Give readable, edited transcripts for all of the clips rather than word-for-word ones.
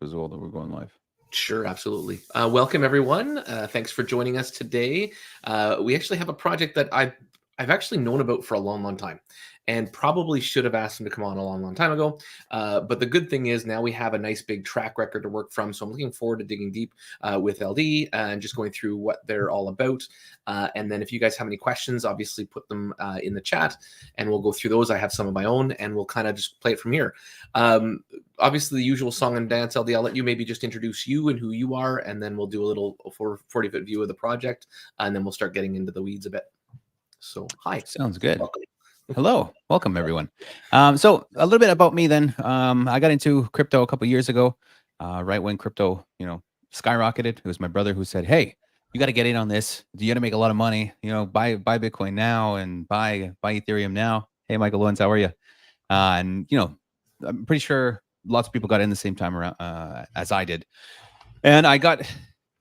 as well that we're going live. Sure, absolutely. Welcome everyone. Thanks for joining us today. We actually have a project that I've actually known about for a long time, and probably should have asked him to come on a long time ago. But the good thing is now we have a nice big track record to work from. So I'm looking forward to digging deep with LD and just going through what they're all about. And then if you guys have any questions, obviously put them in the chat, and we'll go through those. I have some of my own, and we'll kind of just play it from here. Obviously the usual song and dance. LD, I'll let you maybe just introduce you and who you are, and then we'll do a little 40-foot view of the project, and then we'll start getting into the weeds a bit. So hi. Sounds good. Welcome. Hello, welcome everyone. So a little bit about me then. I got into crypto a couple years ago, right when crypto, skyrocketed. It was my brother who said, "Hey, you got to get in on this. You got to make a lot of money. Buy Bitcoin now and buy Ethereum now." Hey, Michael Lawrence, how are you? And I'm pretty sure lots of people got in the same time around as I did, and I got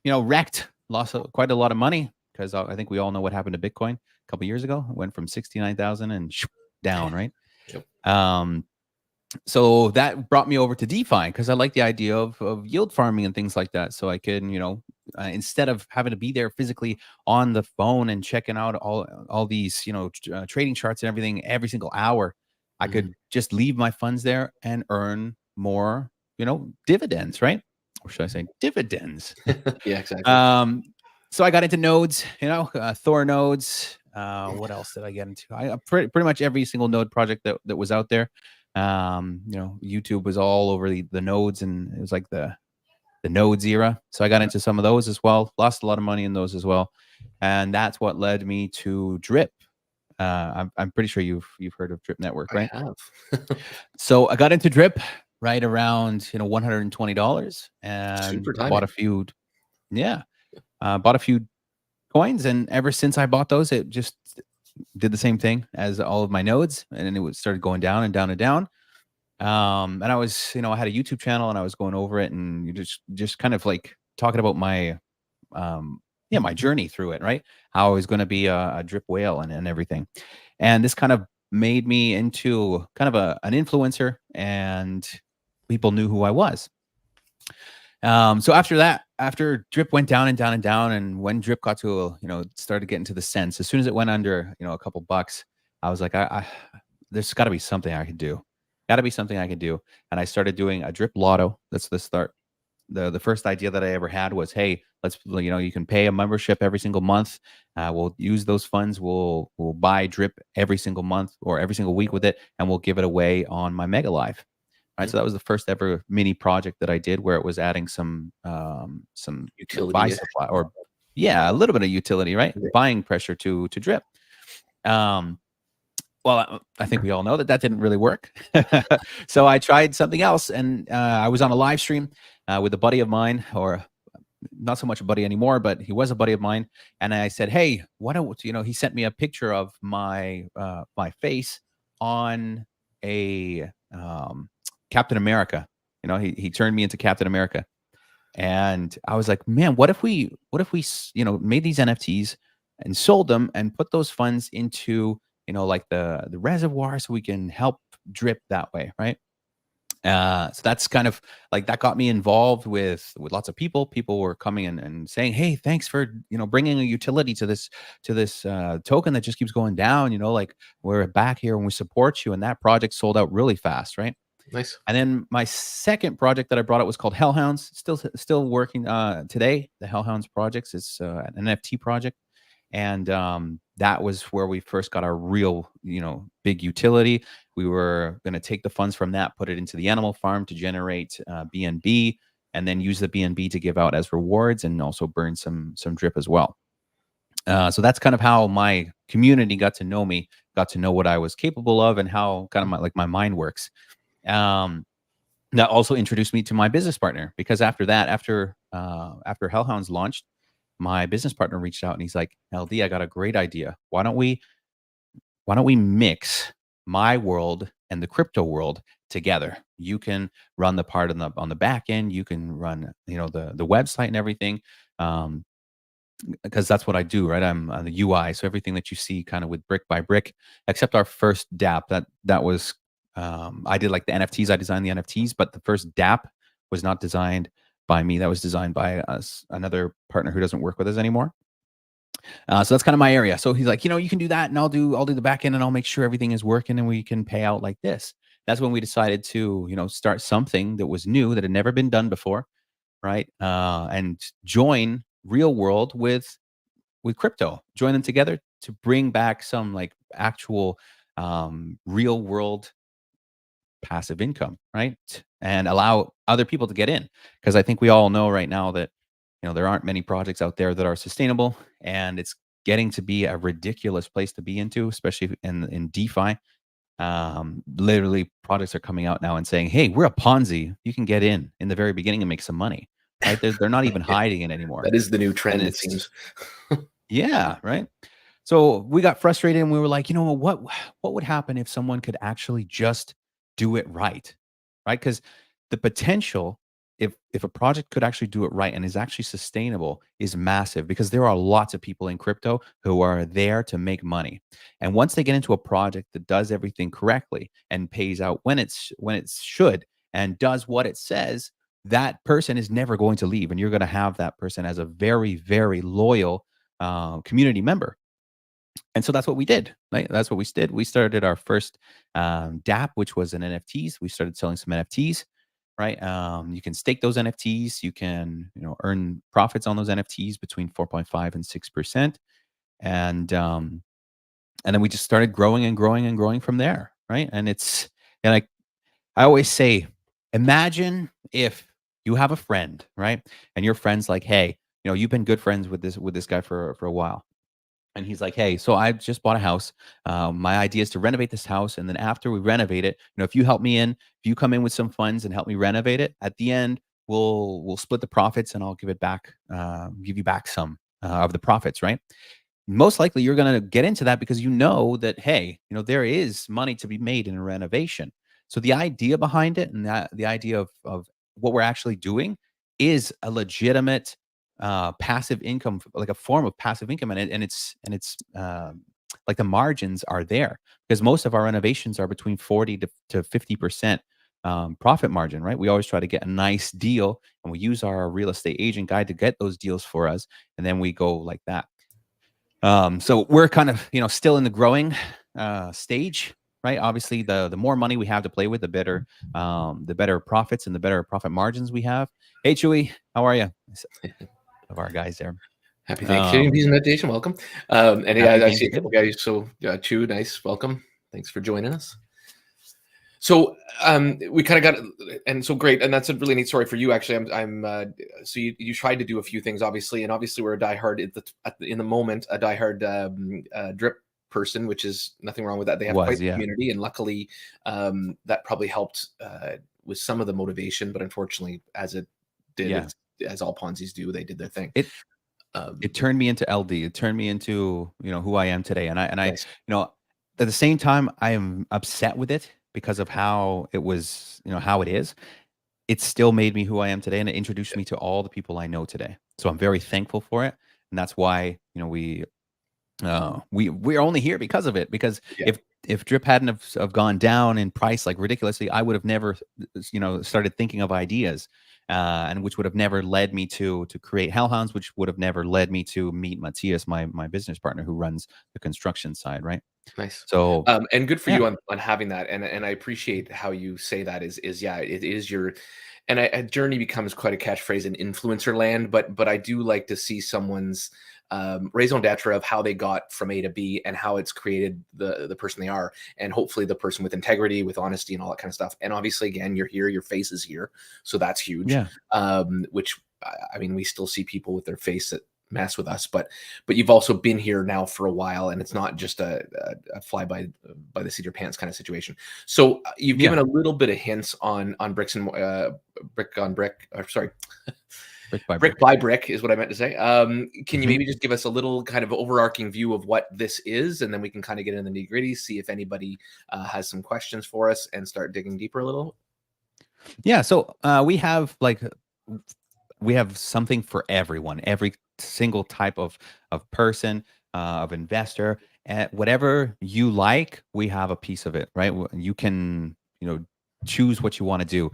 wrecked, lost quite a lot of money because I think we all know what happened to Bitcoin a couple years ago. It went from 69,000 and down, right? Yep. So that brought me over to DeFi because I like the idea of yield farming and things like that. So I can, instead of having to be there physically on the phone and checking out all these, trading charts and everything every single hour, I could just leave my funds there and earn more, dividends, right? Or should I say dividends? Yeah, exactly. So I got into nodes, Thor nodes. What else did I get into? I pretty much every single node project that was out there. YouTube was all over the nodes, and it was like the nodes era. So I got into some of those as well. Lost a lot of money in those as well, and that's what led me to Drip. I'm pretty sure you've heard of Drip Network, right? I have. So I got into Drip right around $120, and Super timing. bought a few. Yeah, bought a few coins, and ever since I bought those, it just did the same thing as all of my nodes, and then it started going down and down and down. And I was, I had a YouTube channel, and I was going over it, and you just kind of like talking about my, my journey through it, right? How I was going to be a drip whale and everything, and this kind of made me into kind of an influencer, and people knew who I was. So after that, after Drip went down and down and down, and when Drip got to, started getting to the cents, as soon as it went under, a couple bucks, I was like, there's got to be something I could do. Got to be something I could do. And I started doing a Drip Lotto. That's the start. The first idea that I ever had was, hey, let's, you can pay a membership every single month. We'll use those funds. We'll buy Drip every single month or every single week with it, and we'll give it away on my Mega Live. Right, so that was the first ever mini project that I did, where it was adding some Utility buy supply, or a little bit of utility, right? Yeah. Buying pressure to Drip. Well, I think we all know that didn't really work. So I tried something else, and I was on a live stream with a buddy of mine, or not so much a buddy anymore, but he was a buddy of mine. And I said, hey, why don't he sent me a picture of my my face on a Captain America. He turned me into Captain America. And I was like, man, what if we made these NFTs and sold them and put those funds into, like the reservoir, so we can help Drip that way, right? So that's kind of like, that got me involved with lots of people. People were coming and saying, hey, thanks for, bringing a utility to this token that just keeps going down. Like, we're back here and we support you. And that project sold out really fast, right? Nice. And then my second project that I brought out was called Hellhounds. Still working today. The Hellhounds projects is an NFT project. And that was where we first got our real, big utility. We were going to take the funds from that, put it into the animal farm to generate BNB, and then use the BNB to give out as rewards, and also burn some Drip as well. So that's kind of how my community got to know me, got to know what I was capable of, and how kind of my mind works. That also introduced me to my business partner, because after that, after Hellhounds launched, my business partner reached out and he's like, LD, I got a great idea. Why don't we mix my world and the crypto world together? You can run the part on the back end. You can run, the website and everything. Because that's what I do, right? I'm on the UI. So everything that you see kind of with brick by brick, except our first DApp, that was, I did like the NFTs. I designed the NFTs, but the first DApp was not designed by me. That was designed by us, another partner who doesn't work with us anymore. So that's kind of my area. So he's like, you can do that, and I'll do the back end, and I'll make sure everything is working, and we can pay out like this. That's when we decided to, start something that was new that had never been done before, right? And join real world with crypto, join them together to bring back some like actual real world passive income, right? And allow other people to get in. Because I think we all know right now that there aren't many projects out there that are sustainable, and it's getting to be a ridiculous place to be into, especially in DeFi. Literally, products are coming out now and saying, "Hey, we're a Ponzi. You can get in the very beginning and make some money." Right? They're not even hiding it anymore, That is the new and trend, it it's seems. yeah, right. So we got frustrated and we were like, what would happen if someone could actually just do it right? Right? Because the potential, if a project could actually do it right and is actually sustainable, is massive, because there are lots of people in crypto who are there to make money. And once they get into a project that does everything correctly and pays out when it should and does what it says, that person is never going to leave. And you're going to have that person as a very, very loyal community member. And so that's what we did. Right? That's what we did. We started our first DApp, which was an NFTs. We started selling some NFTs. Right? You can stake those NFTs. You can earn profits on those NFTs between 4.5 and 6%. And then we just started growing and growing and growing from there. Right? And I always say, imagine if you have a friend, right? And your friend's like, hey, you've been good friends with this guy for a while. And he's like, "Hey, so I just bought a house. My idea is to renovate this house, and then after we renovate it, if you help me in, if you come in with some funds and help me renovate it, at the end, we'll split the profits, and I'll give you back some of the profits, right?" Most likely you're going to get into that because that, hey, there is money to be made in a renovation. So the idea behind it, and the idea of what we're actually doing, is a legitimate passive income, like a form of passive income. And it's like the margins are there, because most of our renovations are between 40 to 50% profit margin, right? We always try to get a nice deal, and we use our real estate agent guide to get those deals for us, and then we go like that. So we're kind of, still in the growing stage, right? Obviously, the more money we have to play with, the better profits and the better profit margins we have. Hey, Chewy, how are you? Of our guys there. Happy Thanksgiving, Um, peace and meditation. Welcome. And yeah, Happy I see a couple Thanksgiving. guys. So, Chew, nice. Welcome. Thanks for joining us. So we kind of got, and so great, and that's a really neat story for you. Actually, so you tried to do a few things, obviously, and obviously we're a diehard in the moment, a diehard drip person, which is nothing wrong with that. They have quite the Yeah, community, and luckily that probably helped with some of the motivation. But unfortunately, as it did, yeah. as all Ponzi's do, they did their thing. It Um, it turned me into LD. It turned me into who I am today. And I nice, at the same time, I am upset with it because of how it was, how it is. It still made me who I am today, and it introduced me to all the people I know today. So I'm very thankful for it, and that's why we're only here because of it. Because yeah, if drip hadn't have gone down in price like ridiculously, I would have never started thinking of ideas, and which would have never led me to create Hellhounds, which would have never led me to meet Matias, my business partner who runs the construction side, right? nice. So And good for yeah, you on having that. And I appreciate how you say that is yeah, it is your, and a journey becomes quite a catchphrase in influencer land, but I do like to see someone's raison d'etre of how they got from A to B and how it's created the person they are, and hopefully the person with integrity, with honesty, and all that kind of stuff. And obviously, again, you're here, your face is here, so that's huge. yeah, Which I mean, we still see people with their face that mess with us, but you've also been here now for a while, and it's not just a fly by the seat of your pants kind of situation. So you've yeah, given a little bit of hints on bricks and brick on brick, or sorry, brick by brick brick. by brick is what I meant to say. Can you Mhm. maybe just give us a little kind of overarching view of what this is, and then we can kind of get into the nitty gritty, see if anybody has some questions for us, and start digging deeper a little. Yeah, so we have something for everyone, every single type of person, of investor, and whatever you like, we have a piece of it, right? You can, choose what you want to do.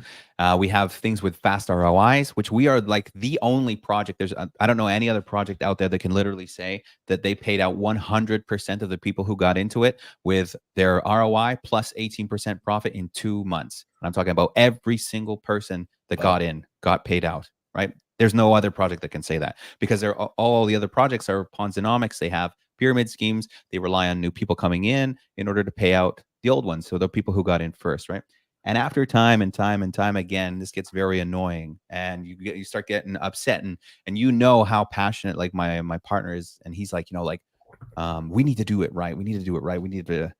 We have things with fast ROIs, which we are like the only project. I don't know any other project out there that can literally say that they paid out 100% of the people who got into it with their ROI plus 18% profit in 2 months. I'm talking about every single person that got paid out, right? There's no other project that can say that, because all the other projects are Ponzonomics. They have pyramid schemes. They rely on new people coming in order to pay out the old ones. So the people who got in first, right? And after time and time and time again, this gets very annoying, and you start getting upset, and you know how passionate like my partner is, and he's like, like, we need to do it right. We need to do it right. We need to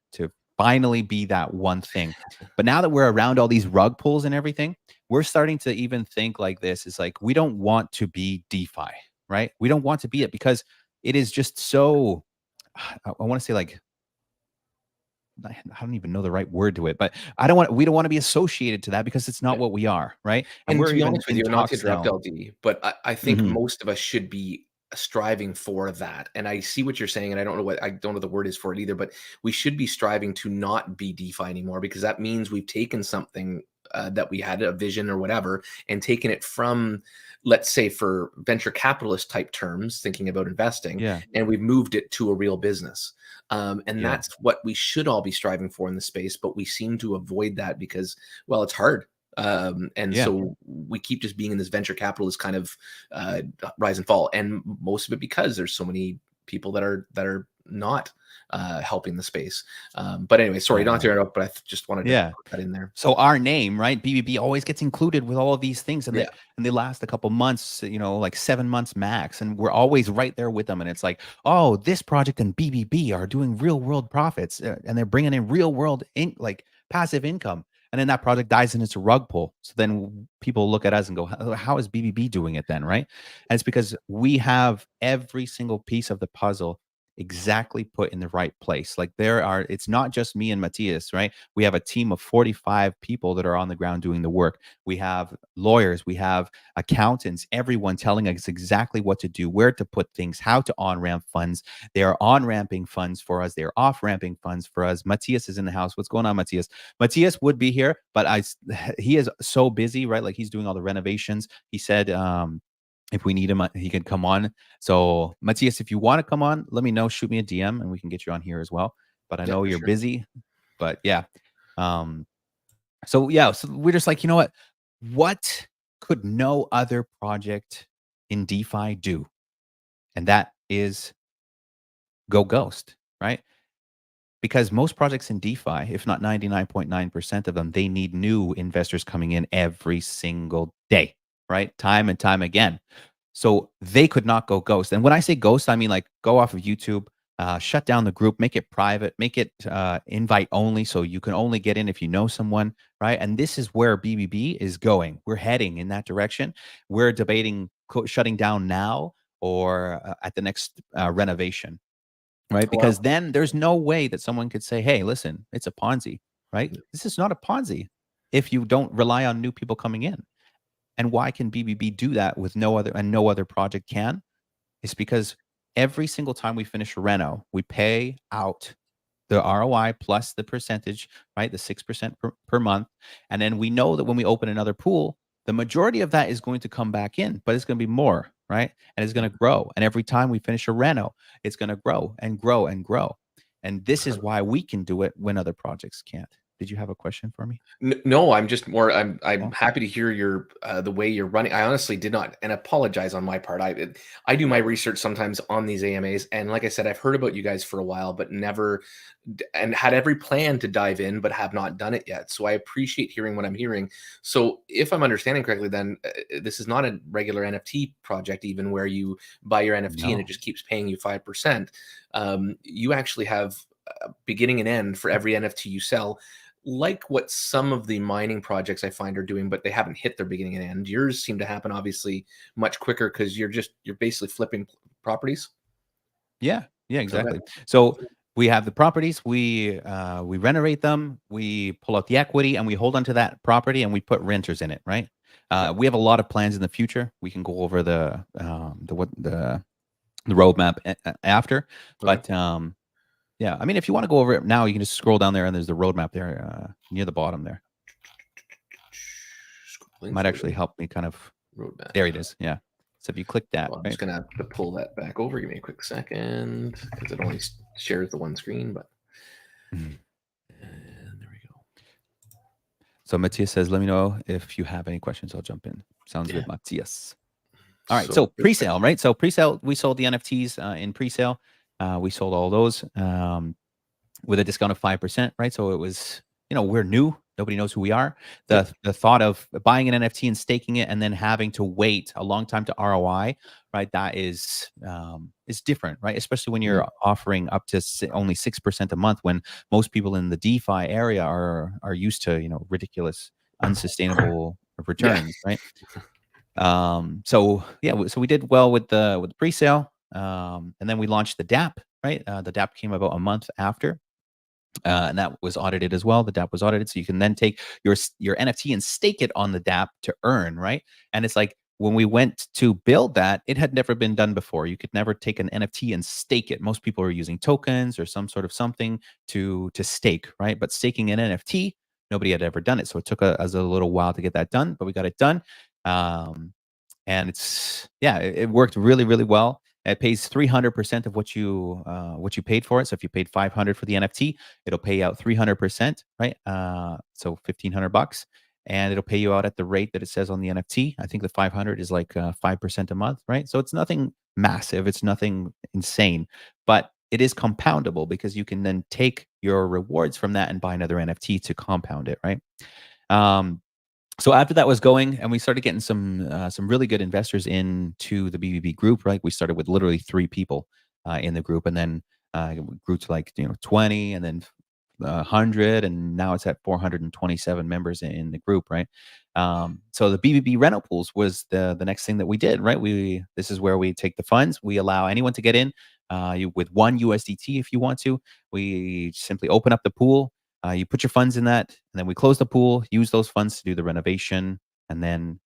finally be that one thing. But now that we're around all these rug pulls and everything, we're starting to even think like this. It's like, we don't want to be DeFi, right? We don't want to be it, because it is just so, I want to say, like, I don't even know the right word to it, but we don't want to be associated to that, because it's not what we are, right? And And we're to be even honest with in you, not to talks interrupt now. LD, but I think Mhm. most of us should be striving for that. And I see what you're saying, and I don't know the word is for it either, but we should be striving to not be DeFi anymore, because that means we've taken something that we had a vision or whatever, and taken it from, let's say, for venture capitalist type terms, thinking about investing, Yeah. and we've moved it to a real business. And Yeah. that's what we should all be striving for in the space, but we seem to avoid that because, well, it's hard. And Yeah. so we keep just being in this venture capitalist kind of rise and fall, and most of it because there's so many people that are not helping the space. But anyway, sorry, I not to know. interrupt, but I just wanted to Yeah. put that in there. So our name, right? BBB always gets included with all of these things, and Yeah, they last a couple months, like 7 months max, and we're always right there with them. And it's like, oh, this project and BBB are doing real world profits, and they're bringing in real world like passive income. And then that project dies and it's a rug pull. So then people look at us and go, how is BBB doing it then, right? And it's because we have every single piece of the puzzle exactly put in the right place. Like, it's not just me and Matias, right? We have a team of 45 people that are on the ground doing the work. We have lawyers, we have accountants, everyone telling us exactly what to do, where to put things, how to on ramp funds. They are on ramping funds for us, they're off ramping funds for us. Matias is in the house. What's going on, Matias? Matias would be here, but he is so busy, right? Like, he's doing all the renovations. He said, if we need him, he can come on. So, Matias, if you want to come on, let me know. Shoot me a DM, and we can get you on here as well. But I yeah, know for you're sure. busy. But yeah, um, so yeah, so we're just like, you know what? What could no other project in DeFi do? And that is go ghost, right? Because most projects in DeFi, if not 99.9% of them, they need new investors coming in every single day, right? Time and time again. So they could not go ghost. And when I say ghost, I mean like go off of YouTube, shut down the group, make it private, make it invite only, so you can only get in if you know someone, right? And this is where BBB is going. We're heading in that direction. We're debating shutting down now or at the next renovation, right? Because Wow. then there's no way that someone could say, hey, listen, it's a Ponzi, right? This is not a Ponzi if you don't rely on new people coming in. And why can BBB do that with no other project can? It's because every single time we finish a reno, we pay out the ROI plus the percentage, right? The 6% per month. And then we know that when we open another pool, the majority of that is going to come back in, but it's going to be more, right? And it's going to grow. And every time we finish a reno, it's going to grow and grow and grow. And this is why we can do it when other projects can't. Did you have a question for me? No, I'm just more. I'm Yeah. happy to hear your the way you're running. I honestly did not, and apologize on my part. I do my research sometimes on these AMAs, and like I said, I've heard about you guys for a while, but never and had every plan to dive in, but have not done it yet. So I appreciate hearing what I'm hearing. So if I'm understanding correctly, then this is not a regular NFT project, even where you buy your NFT and it No. just keeps paying you 5%. You actually have a beginning and end for every NFT you sell, like what some of the mining projects I find are doing, but they haven't hit their beginning and end. Yours seem to happen obviously much quicker because you're basically flipping properties. Yeah, yeah, Okay. exactly. So we have the properties, we renovate them, we pull out the equity, and we hold onto that property, and we put renters in it, right? Okay. We have a lot of plans in the future. We can go over the roadmap after, Okay. but yeah, I mean, if you want to go over it now, you can just scroll down there, and there's the roadmap there near the bottom there. Link Might for actually the help me kind of. roadmap. There it is. Yeah. So if you click that, Well, I'm right? just gonna have to pull that back over. Give me a quick second because it only shares the one screen. But Mhm. and there we go. So Matias says, let me know if you have any questions. I'll jump in. Sounds Yeah. good, Matias. All right. So So pre-sale, right? So pre-sale, we sold the NFTs in pre-sale. We sold all those with a discount of 5%, right? So it was, we're new. Nobody knows who we are. The thought of buying an NFT and staking it and then having to wait a long time to ROI, right? That is different, right? Especially when you're offering up to only 6% a month, when most people in the DeFi area are used to, ridiculous, unsustainable returns, right? So yeah, so we did well with the pre-sale, and then we launched the DApp, right? The DApp came about a month after, and that was audited as well. The DApp was audited, so you can then take your NFT and stake it on the DApp to earn, right? And it's like when we went to build that, it had never been done before. You could never take an NFT and stake it. Most people are using tokens or some sort of something to stake, right? But staking an NFT, nobody had ever done it, so it took us a little while to get that done, but we got it done. And it worked really, really well. It pays 300% of what you paid for it. So if you paid 500 for the NFT, it'll pay out 300%, right? So $1,500, and it'll pay you out at the rate that it says on the NFT. I think the 500 is like 5% a month, right? So it's nothing massive. It's nothing insane, but it is compoundable because you can then take your rewards from that and buy another NFT to compound it, right? So after that was going, and we started getting some really good investors into the BBB group, right? We started with literally 3 people in the group, and then it grew to 20, and then 100, and now it's at 427 members in the group, right? So the BBB rental pools was the next thing that we did, right? This is where we take the funds. We allow anyone to get in with 1 USDT if you want to. We simply open up the pool. You put your funds in that, and then we close the pool, use those funds to do the renovation, and then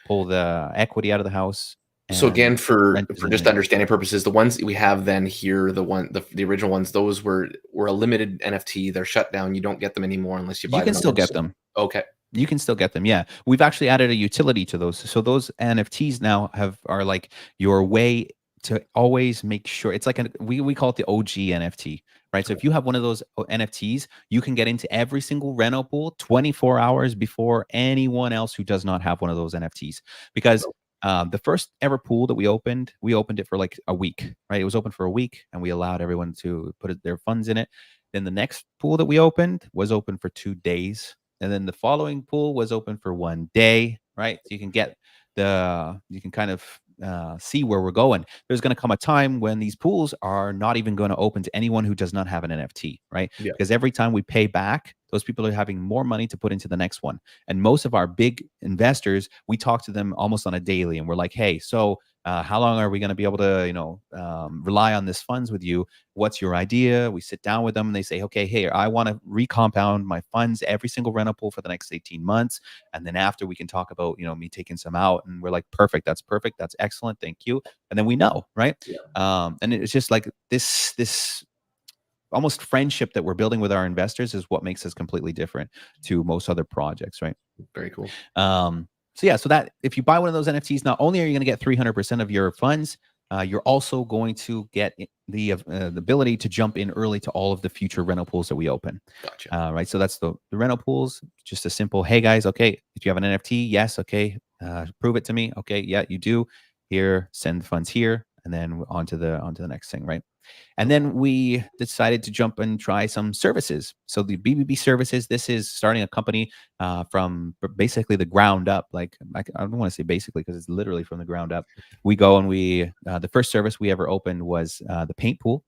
pull the equity out of the house. So again, for Renters in just there. understanding purposes, the ones that we have then here, the original ones, those were a limited NFT. They're shut down. You don't get them anymore unless you buy You them. can still get them. Okay. You can still get them. Yeah. We've actually added a utility to those. So those NFTs now are like your way to always make sure it's like we call it the OG NFT, right? So if you have one of those NFTs, you can get into every single rental pool 24 hours before anyone else who does not have one of those NFTs. Because the first ever pool that we opened it for like a week, right? It was open for a week, and we allowed everyone to put their funds in it. Then the next pool that we opened was open for 2 days. And then the following pool was open for 1 day, right? So you can kind of see where we're going. There's going to come a time when these pools are not even going to open to anyone who does not have an NFT, right? Yeah. Because every time we pay back, those people are having more money to put into the next one. And most of our big investors, we talk to them almost on a daily, and we're like, hey, so how long are we going to be able to, rely on this funds with you? What's your idea? We sit down with them, and they say, okay, hey, I want to recompound my funds every single rental pool for the next 18 months. And then after we can talk about, me taking some out. And we're like, perfect. That's excellent. Thank you. And then we know, right? Yeah. And it's just like this almost friendship that we're building with our investors is what makes us completely different to most other projects, right? Very cool. So that if you buy one of those NFTs, not only are you going to get 300% of your funds, you're also going to get the ability to jump in early to all of the future rental pools that we open. Gotcha. Right. So that's the rental pools. Just a simple, hey guys, okay, do you have an NFT? Yes. Okay. Prove it to me. Okay. Yeah, you do. Here, send the funds here, and then on to the next thing, right? And then we decided to jump and try some services. So the BBB services, this is starting a company from basically the ground up. Like I don't want to say basically because it's literally from the ground up. We go and the first service we ever opened was the paint pool.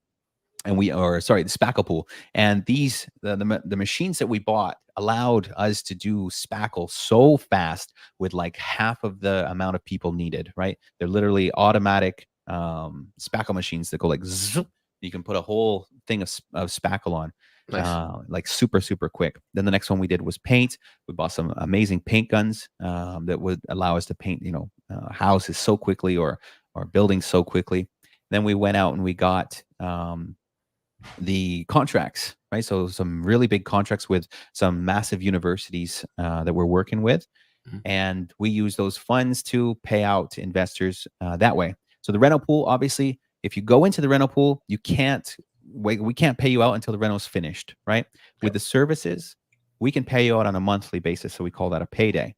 And the spackle pool. And the machines that we bought allowed us to do spackle so fast with like half of the amount of people needed, right? They're literally automatic spackle machines that go like zzz. You can put a whole thing of spackle on. Nice. Like super, super quick. Then the next one we did was paint. We bought some amazing paint guns that would allow us to paint, houses so quickly or buildings so quickly. Then we went out and we got the contracts, right? So some really big contracts with some massive universities that we're working with. Mhm. and we use those funds to pay out investors that way. So the rental pool, obviously, if you go into the rental pool, you can't wait. We can't pay you out until the rental's finished, right? With Yep. the services, we can pay you out on a monthly basis, so we call that a payday,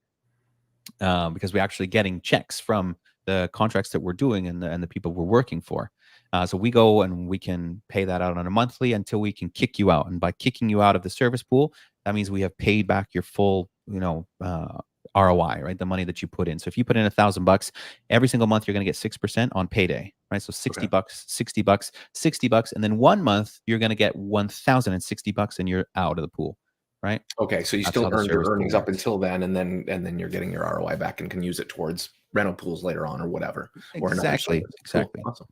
because we're actually getting checks from the contracts that we're doing and the people we're working for. So we go and we can pay that out on a monthly until we can kick you out. And by kicking you out of the service pool, that means we have paid back your full, ROI, right? The money that you put in. So if you put in $1,000 every single month, you're going to get 6% on payday, right? So 60 Okay. bucks, 60 bucks, 60 bucks. And then 1 month, you're going to get 1,060 bucks and you're out of the pool, right? Okay. So you That's how still the earned your service pool earnings up works. until then, and then you're getting your ROI back and can use it towards rental pools later on or whatever, or another Exactly. service. Cool. Exactly. Awesome.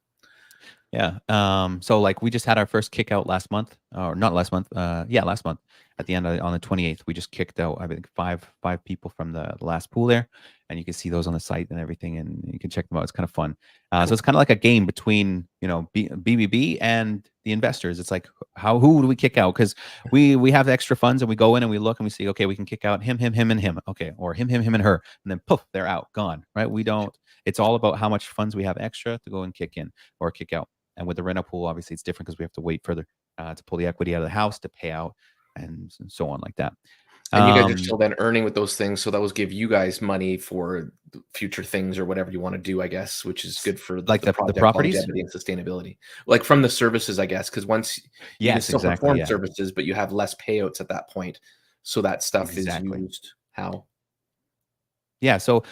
Yeah. So like we just had our first kick out last month, or not last month. Yeah, last month at the end on the 28th, we just kicked out, I think five people from the last pool there, and you can see those on the site and everything, and you can check them out. It's kind of fun. So Cool. it's kind of like a game between BBB and the investors. It's like who do we kick out? Because we have extra funds and we go in and we look and we see, okay, we can kick out him, and him, okay, or him, and her, and then poof, they're out, gone, right? We don't. It's all about how much funds we have extra to go and kick in or kick out. And with the rental pool, obviously, it's different because we have to wait further to pull the equity out of the house to pay out and so on like that. And you guys are Um, still then earning with those things, so those give you guys money for future things or whatever you want to do, I guess, which is good for like the the project properties. longevity and sustainability. Like from the services, I guess, because once you can Yes, still exactly. perform Yeah, services, but you have less payouts at that point. So that stuff is exactly. used how? Yeah, so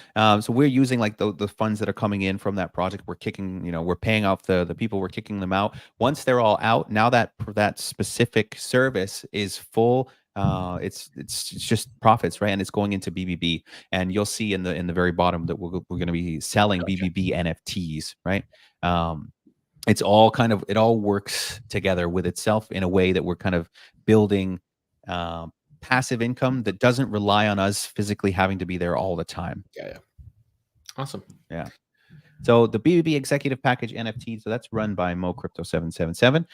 we're using like the funds that are coming in from that project. We're kicking, we're paying off the people. We're kicking them out. Once they're all out, now that specific service is full. It's just profits, right? And it's going into BBB. And you'll see in the very bottom that we're going to be selling Gotcha. BBB NFTs, right? Um, it's all it all works together with itself in a way that we're kind of building um, passive income that doesn't rely on us physically having to be there all the time. Yeah, yeah. Awesome. Yeah. So the BBB Executive Package NFT, so that's run by Mo Crypto 777.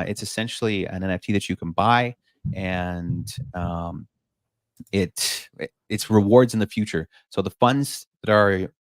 It's essentially an NFT that you can buy, and it's rewards in the future. So the funds that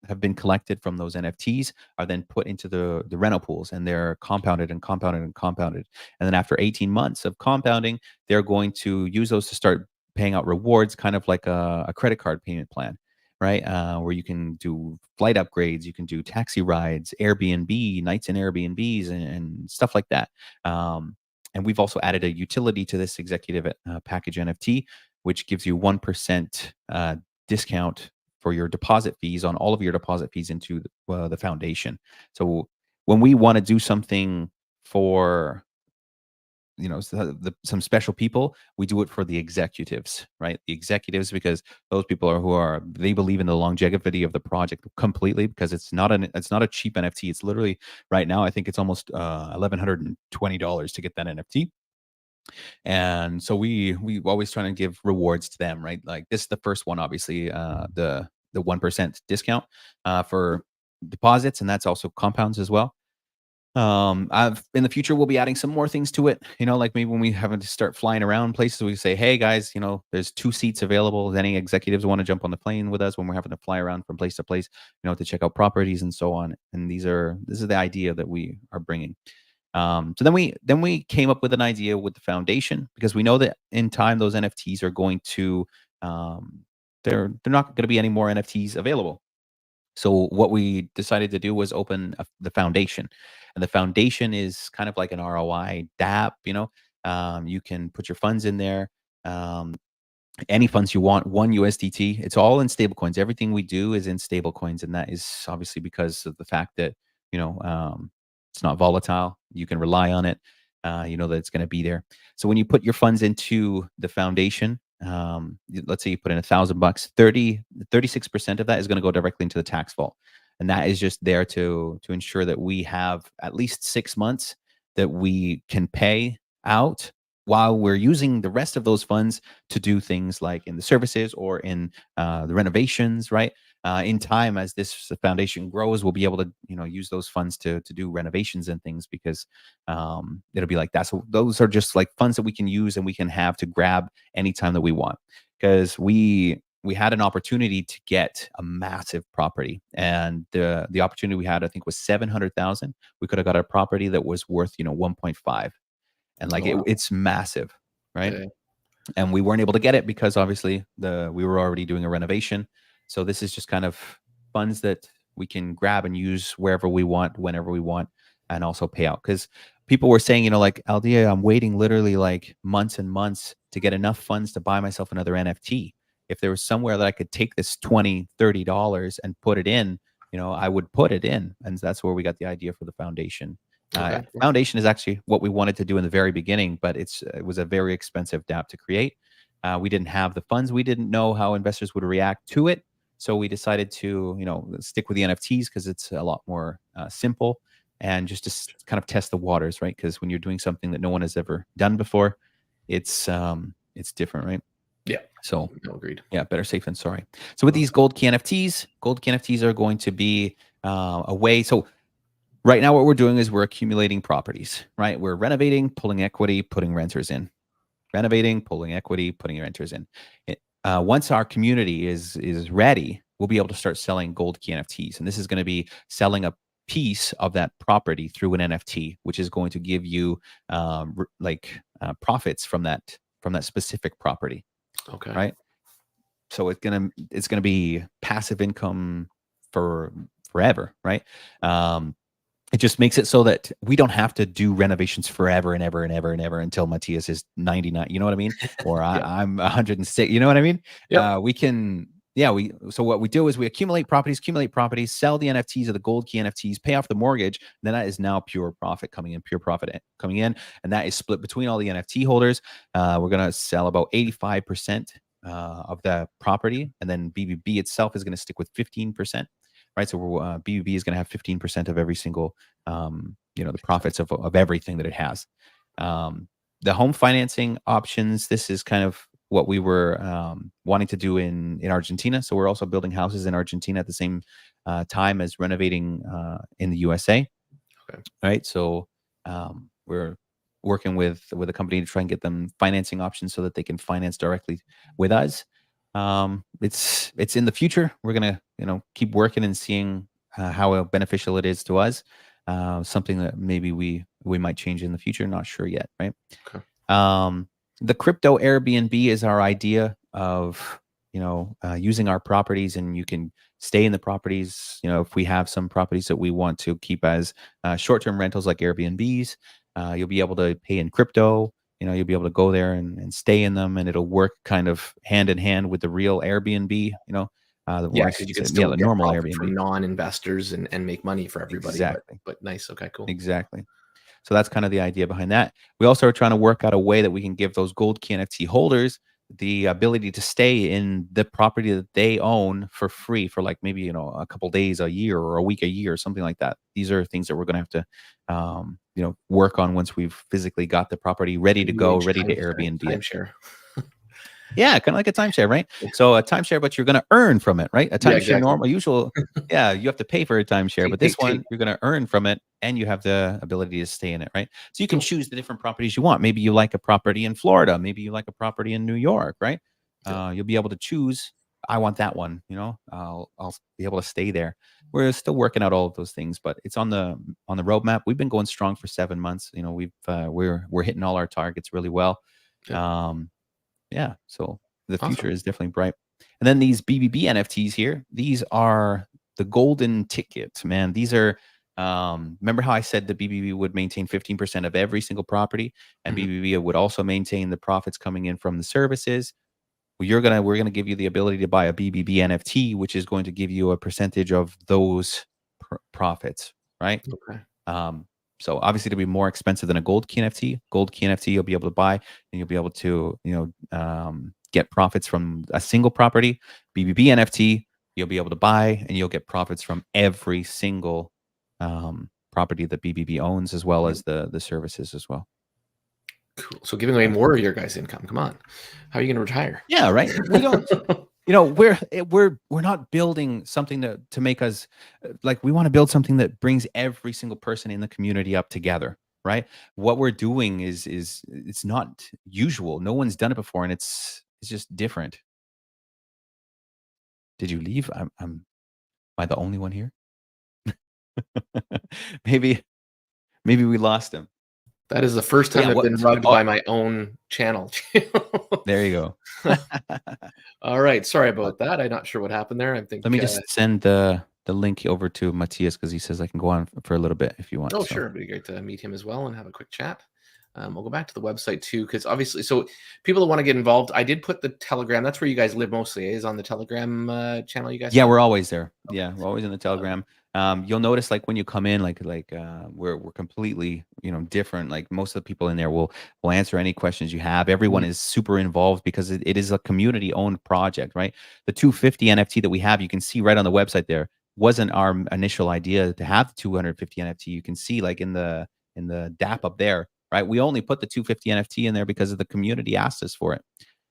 have been collected from those NFTs are then put into the rental pools, and they're compounded and compounded and compounded. And then after 18 months of compounding, they're going to use those to start paying out rewards, kind of like a credit card payment plan, right? Where you can do flight upgrades, you can do taxi rides, Airbnb nights in Airbnbs, and stuff like that. And we've also added a utility to this executive package NFT, which gives you 1% discount for your deposit fees on all of your deposit fees into the foundation. So when we want to do something for some special people, we do it for the executives, right? The executives, because those people they believe in the longevity of the project completely, because it's not a cheap NFT. It's literally right now, I think it's almost $1,120 to get that NFT. And so we always trying to give rewards to them, right? Like this is the first one, obviously, the 1% discount for deposits, and that's also compounds as well. I've in the future we'll be adding some more things to it. Like maybe when we have to start flying around places, we say, hey guys, there's 2 seats available. If any executives want to jump on the plane with us when we're having to fly around from place to place, to check out properties and so on. And this is the idea that we are bringing. So then we came up with an idea with the foundation, because we know that in time those NFTs are going to they're not going to be any more NFTs available. So what we decided to do was open the foundation, and the foundation is kind of like an ROI DApp. You can put your funds in there. Um, any funds you want, one USDT. It's all in stable coins. Everything we do is in stable coins, and that is obviously because of the fact that you know um, it's not volatile. You can rely on it. You know that it's going to be there. So when you put your funds into the foundation, let's say you put in $1,000, 36% of that is going to go directly into the tax vault, and that is just there to ensure that we have at least 6 months that we can pay out while we're using the rest of those funds to do things like in the services or in the renovations, right? In time, as this foundation grows, we'll be able to, use those funds to do renovations and things, because it'll be like that. So those are just like funds that we can use and we can have to grab anytime that we want, because we had an opportunity to get a massive property, and the opportunity we had, I think, was 700,000. We could have got a property that was worth 1.5, and like Oh, wow. it's massive, right? Yeah. And we weren't able to get it because obviously we were already doing a renovation. So this is just kind of funds that we can grab and use wherever we want, whenever we want, and also pay out. Because people were saying, like, Aldia, I'm waiting literally like months and months to get enough funds to buy myself another NFT. If there was somewhere that I could take this $20, $30 and put it in, I would put it in. And that's where we got the idea for the foundation. Okay. Foundation is actually what we wanted to do in the very beginning, but it was a very expensive DApp to create. We didn't have the funds. We didn't know how investors would react to it. So we decided to, stick with the NFTs because it's a lot more simple, and just to kind of test the waters, right? Because when you're doing something that no one has ever done before, it's different, right? Yeah. So No, agreed. yeah, better safe than sorry. So with these gold key NFTs are going to be a way. So right now, what we're doing is we're accumulating properties, right? We're renovating, pulling equity, putting renters in. Renovating, pulling equity, putting renters in. Once our community is ready, we'll be able to start selling gold key NFTs, and this is going to be selling a piece of that property through an NFT, which is going to give you profits from that specific property, Okay. right? So it's gonna be passive income for forever, right? It just makes it so that we don't have to do renovations forever and ever and ever and ever until Matias is 99. You know what I mean? Or Yeah. I'm 106. You know what I mean? Yep. We can, yeah. So what we do is we accumulate properties, sell the NFTs or the gold key NFTs, pay off the mortgage. Then that is now pure profit coming in, and that is split between all the NFT holders. We're gonna sell about 85% of the property, and then BBB itself is going to stick with 15%. Right, so BBB is going to have 15% of every single, the profits of everything that it has. The home financing options. This is kind of what we were wanting to do in Argentina. So we're also building houses in Argentina at the same time as renovating in the USA. Okay. Right, so we're working with a company to try and get them financing options so that they can finance directly with us. It's in the future. We're gonna keep working and seeing how beneficial it is to us. Something that maybe we might change in the future. Not sure yet, right? Okay. The crypto Airbnb is our idea of using our properties, and you can stay in the properties. If we have some properties that we want to keep as short-term rentals like Airbnbs, you'll be able to pay in crypto. You'll be able to go there and stay in them, and it'll work kind of hand in hand with the real Airbnb. Yeah, because you can Yeah, still the get normal profit from Airbnb. non-investors and make money for everybody. Exactly. But nice. Okay. Cool. Exactly. So that's kind of the idea behind that. We also are trying to work out a way that we can give those gold key NFT holders the ability to stay in the property that they own for free for like maybe a couple days a year or a week a year, something like that. These are things that we're going to have to work on once we've physically got the property ready to go, Huge ready to Airbnb it. timeshare. Yeah, kind of like a timeshare, right? So a timeshare, but you're going to earn from it, right? A Yeah, timeshare, exactly. yeah, you have to pay for a timeshare, but this Take. one you're going to earn from it, and you have the ability to stay in it, right? So you can Cool. choose the different properties you want. Maybe you like a property in Florida, maybe you like a property in New York, right? Yeah. You'll be able to choose. I want that one. I'll be able to stay there. We're still working out all of those things, but it's on the roadmap. We've been going strong for 7 months. We're hitting all our targets really well. Yeah. Yeah, so the future Awesome. is definitely bright. And then these BBB NFTs here, these are the golden tickets, man. These are remember how I said the BBB would maintain 15% of every single property, and Mhm. BBB would also maintain the profits coming in from the services. Well, we're gonna give you the ability to buy a BBB NFT, which is going to give you a percentage of those profits, right? Okay. Um, so obviously it'll be more expensive than a gold key NFT. Gold key NFT you'll be able to buy, and you'll be able to get profits from a single property. BBB NFT you'll be able to buy, and you'll get profits from every single property that BBB owns, as well Mhm. as the services as well. Cool. So giving away more of your guys' income. Come on. How are you going to retire? Yeah, right. We don't. We're not building something to make us like, we want to build something that brings every single person in the community up together, right? What we're doing is it's not usual. No one's done it before, and it's just different. Did you leave? Am I the only one here? maybe we lost him. That is the first But time yeah, I've what? been rugged Oh, by my own channel. there you go. All right. Sorry about that. I'm not sure what happened there. I think. Let me just send the link over to Matias because he says I can go on for a little bit if you want. Oh, So sure. It'd be great to meet him as well and have a quick chat. We'll go back to the website too, because obviously, so people that want to get involved, I did put the Telegram. That's where you guys live mostly, is on the Telegram channel you guys yeah, have. we're always there. Okay. Yeah, we're always in the Telegram. You'll notice like when you come in, we're completely different. Like most of the people in there will answer any questions you have. Everyone Mhm. is super involved because it is a community owned project, right? The 250 NFT that we have, you can see right on the website there, wasn't our initial idea to have the 250 NFT. You can see like in the DApp up there, right? We only put the 250 NFT in there because of the community asked us for it.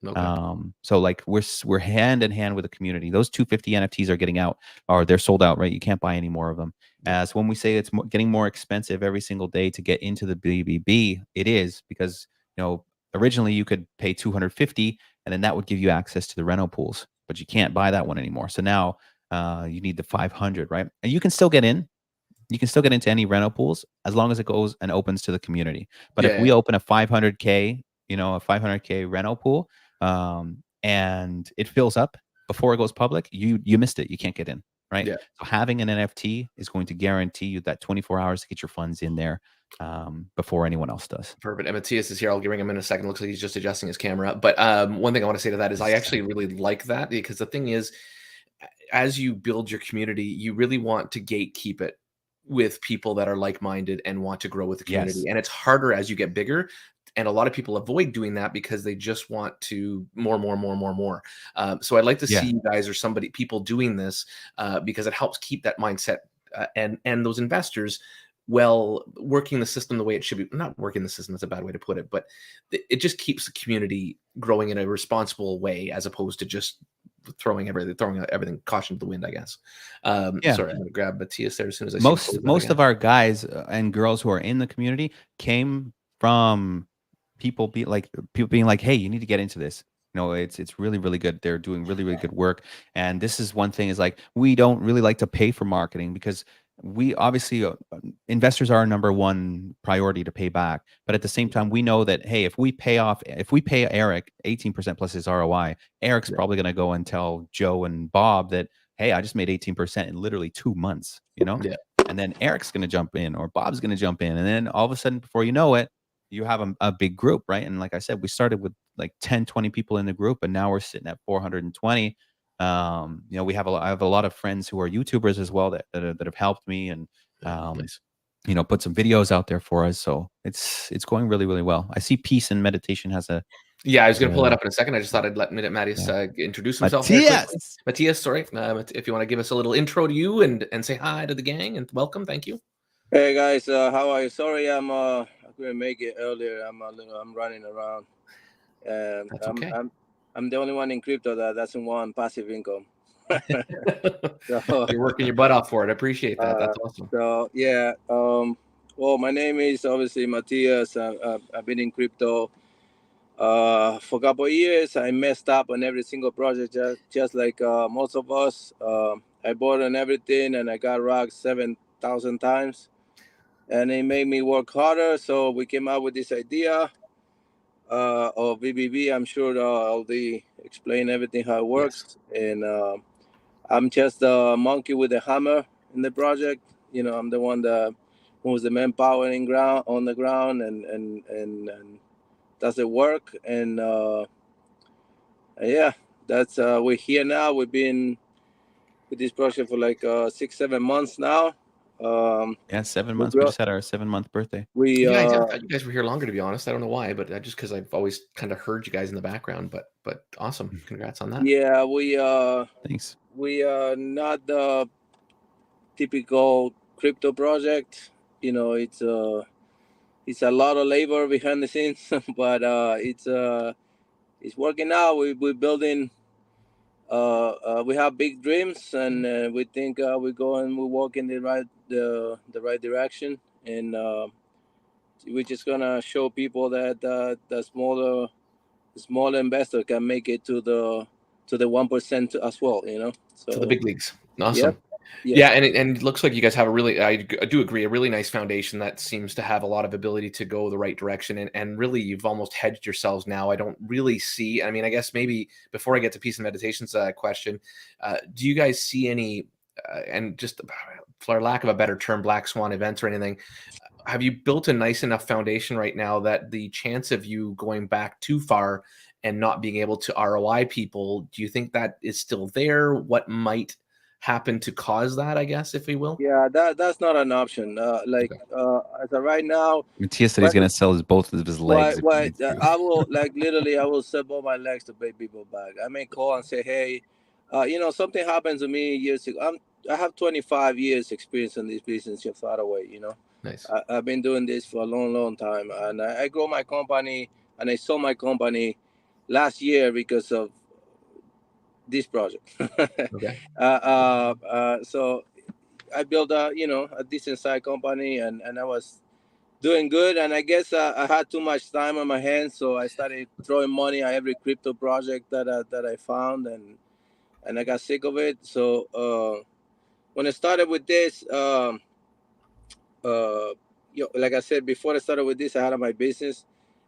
Okay. So like we're hand in hand with the community. Those 250 NFTs are getting out, or they're sold out, right? You can't buy any more of them. Yeah. So when we say it's getting more expensive every single day to get into the BBB, it is because originally you could pay 250, and then that would give you access to the rental pools, but you can't buy that one anymore. So now you need the 500, right? And you can still get in. You can still get into any rental pools as long as it goes and opens to the community. But if Yeah. we open a 500K, a 500K rental pool, and it fills up before it goes public, you missed it. You can't get in, right? Yeah. So having an NFT is going to guarantee you that 24 hours to get your funds in there before anyone else does. Perfect. And Matias is here. I'll bring him in a second. Looks like he's just adjusting his camera. But one thing I want to say to that is I actually really like that, because the thing is, as you build your community, you really want to gatekeep it with people that are like-minded and want to grow with the community. Yes. And it's harder as you get bigger. And a lot of people avoid doing that because they just want to more. So I'd like to see Yeah. you guys or people doing this because it helps keep that mindset and those investors working the system the way it should be. Not working the system, that's a bad way to put it, but it just keeps the community growing in a responsible way as opposed to just throwing everything caution to the wind, I guess. Yeah. Sorry, I'm gonna grab Matias there as soon as I see him close that Most again. of our guys and girls who are in the community came from people being like, hey, you need to get into this. It's really, really good. They're doing really, really good work. And this is one thing, is like, we don't really like to pay for marketing because we obviously investors are our number one priority to pay back. But at the same time, we know that, hey, if we pay Eric 18% plus his ROI, Eric's Yeah. probably going to go and tell Joe and Bob that, hey, I just made 18% in literally 2 months, Yeah. and then Eric's going to jump in or Bob's going to jump in. And then all of a sudden, before you know it, you have a big group, right? And like I said, we started with like 10, 20 people in the group, and now we're sitting at 420. I have a lot of friends who are YouTubers as well that have helped me and, Nice. put some videos out there for us. So it's going really, really well. I see Peace and Meditation has a, Yeah, I was gonna pull that uh, up in a second. I just thought I'd let Matias yeah. introduce himself very quickly. Matias. Matias, sorry. If you want to give us a little intro to you and say hi to the gang and welcome, thank you. Hey guys, how are you? Sorry, I couldn't make it earlier. I'm running around, and That's okay. I'm the only one in crypto that doesn't want passive income. So, You're working your butt off for it. I appreciate that. That's awesome. so yeah. Well, my name is obviously Matias. I've been in crypto for a couple of years. I messed up on every single project, just like most of us. I bought on everything, and I got rocked 7,000 times. And it made me work harder. So we came up with this idea of BBB. I'm sure I'll explain everything how it works. Yes. And I'm just a monkey with a hammer in the project. I'm the one that moves the manpower on the ground and does the work. And yeah, that's we're here now. We've been with this project for like 6-7 months now. Yeah, 7 months. We just had our 7-month birthday. Yeah, I thought you guys were here longer, to be honest. I don't know why, but just because I've always kind of heard you guys in the background. But awesome, congrats on that. Yeah, Thanks. we are not the typical crypto project. It's a lot of labor behind the scenes, but it's working out. We're building. We have big dreams, and we think we walk in the right direction, and we're just gonna show people that the smaller investor can make it to the 1% as well, So to the big leagues. Awesome. Yep. Yeah, and it looks like you guys have I do agree, a really nice foundation that seems to have a lot of ability to go the right direction, and really you've almost hedged yourselves now. I don't really see, I mean, I guess maybe before I get to Peace and Meditation's question, do you guys see any, and just for lack of a better term, black swan events or anything? Have you built a nice enough foundation right now that the chance of you going back too far and not being able to ROI people, do you think that is still there? What might happen to cause that, I guess, if we will? Yeah, that's not an option. Okay. As of right now, Matias said he's going to sell both of his legs. if he needs to. I will, like, literally, I will sell both my legs to pay people back. I may call and say, hey, something happened to me years ago. I have 25 years experience in this business just far away, Nice. I've been doing this for a long, long time. And I grow my company, and I sold my company last year because of this project. Okay. So I built a decent sized company, and I was doing good. And I guess I had too much time on my hands, so I started throwing money at every crypto project that I found, and I got sick of it. So when I started with this, like I said before, I started with this, I had my business,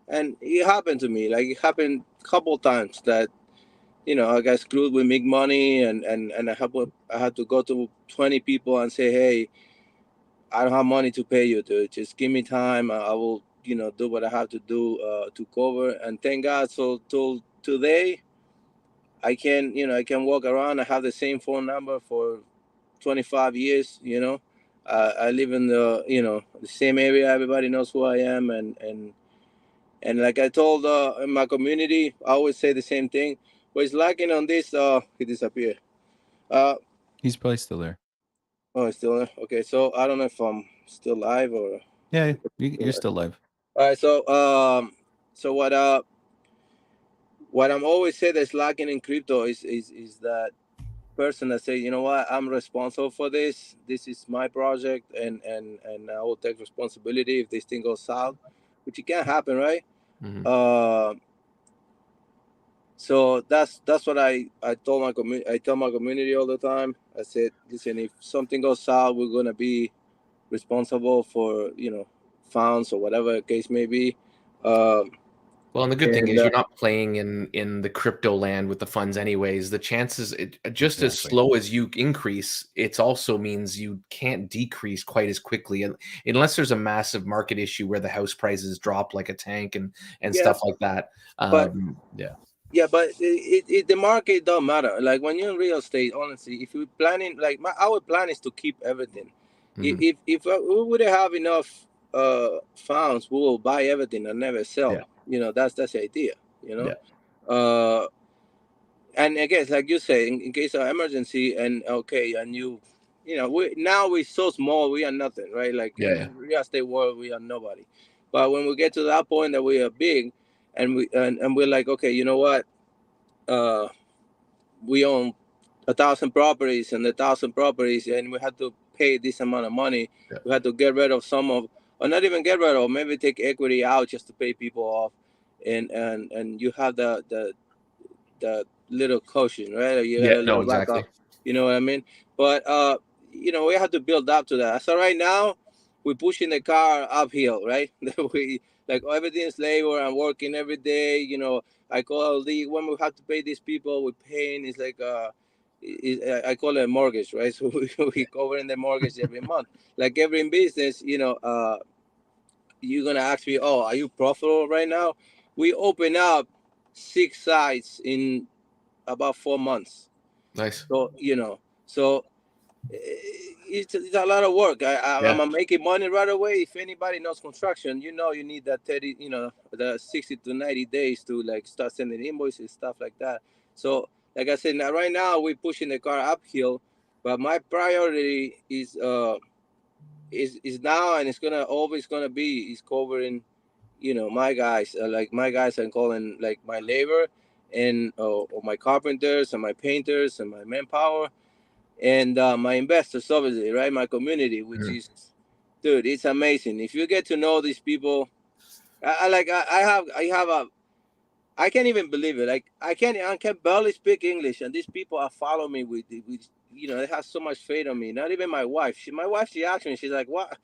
and it happened to me. Like, it happened a couple times that I got screwed with big money, and I had to go to 20 people and say, hey, I don't have money to pay you, dude. Just give me time. I will, do what I have to do to cover. And thank God. So till today, I can walk around. I have the same phone number for 25 years. I live in the same area. Everybody knows who I am, and like I told in my community, I always say the same thing. But it's lacking on this. He disappeared. He's probably still there. Oh, it's still there. Okay, so I don't know if I'm still live or. Yeah, you're still live. All right, so what I'm always say that's lacking in crypto is that person that say, you know what, I'm responsible for this. This is my project, and I will take responsibility if this thing goes south, which it can't happen, right? Mm-hmm. So that's what I told my community. I tell my community all the time. I said, listen, if something goes south, we're gonna be responsible for funds or whatever the case may be. Well, and the good thing is you're not playing in the crypto land with the funds anyways. The chances, just as slow as you increase, it also means you can't decrease quite as quickly, and unless there's a massive market issue where the house prices drop like a tank and stuff like that. But the market don't matter. Like, when you're in real estate, honestly, if you're planning, like our plan is to keep everything. Mm-hmm. If we would have enough funds, we will buy everything and never sell. That's the idea. And I guess, like you say, in case of emergency, and we're so small, we are nothing, right? Like, in real estate world, we are nobody. But when we get to that point that we are big, and we're like, okay, you know what? We own 1,000 properties, and 1,000 properties, and we had to pay this amount of money. We had to get rid of some of, or not even get rid of, maybe take equity out just to pay people off, and you have the little caution, right? You got a little exactly. You know what I mean? But we have to build up to that. So right now, we're pushing the car uphill, right? We, like, everything's labor and working every day. I call when we have to pay these people, we're paying. It's like I call it a mortgage, right? So we covering the mortgage every month. Like every business, you're gonna ask me, oh, are you profitable right now? We open up 6 sites in about 4 months. Nice. So it's a lot of work. I'm making money right away. If anybody knows construction, you need that 30, the 60 to 90 days to, like, start sending invoices, stuff like that. So, like I said, right now we're pushing the car uphill, but my priority is now, and it's always gonna be, is covering, my guys. My guys, I'm calling, like, my labor, and or my carpenters and my painters and my manpower, and my investors, obviously, right? My community, which is, dude, it's amazing. If you get to know these people, I have I can't even believe it. Like I can barely speak English, and these people are following me with you know, they have so much faith on me. Not even my wife. She asked me, she's like, "What?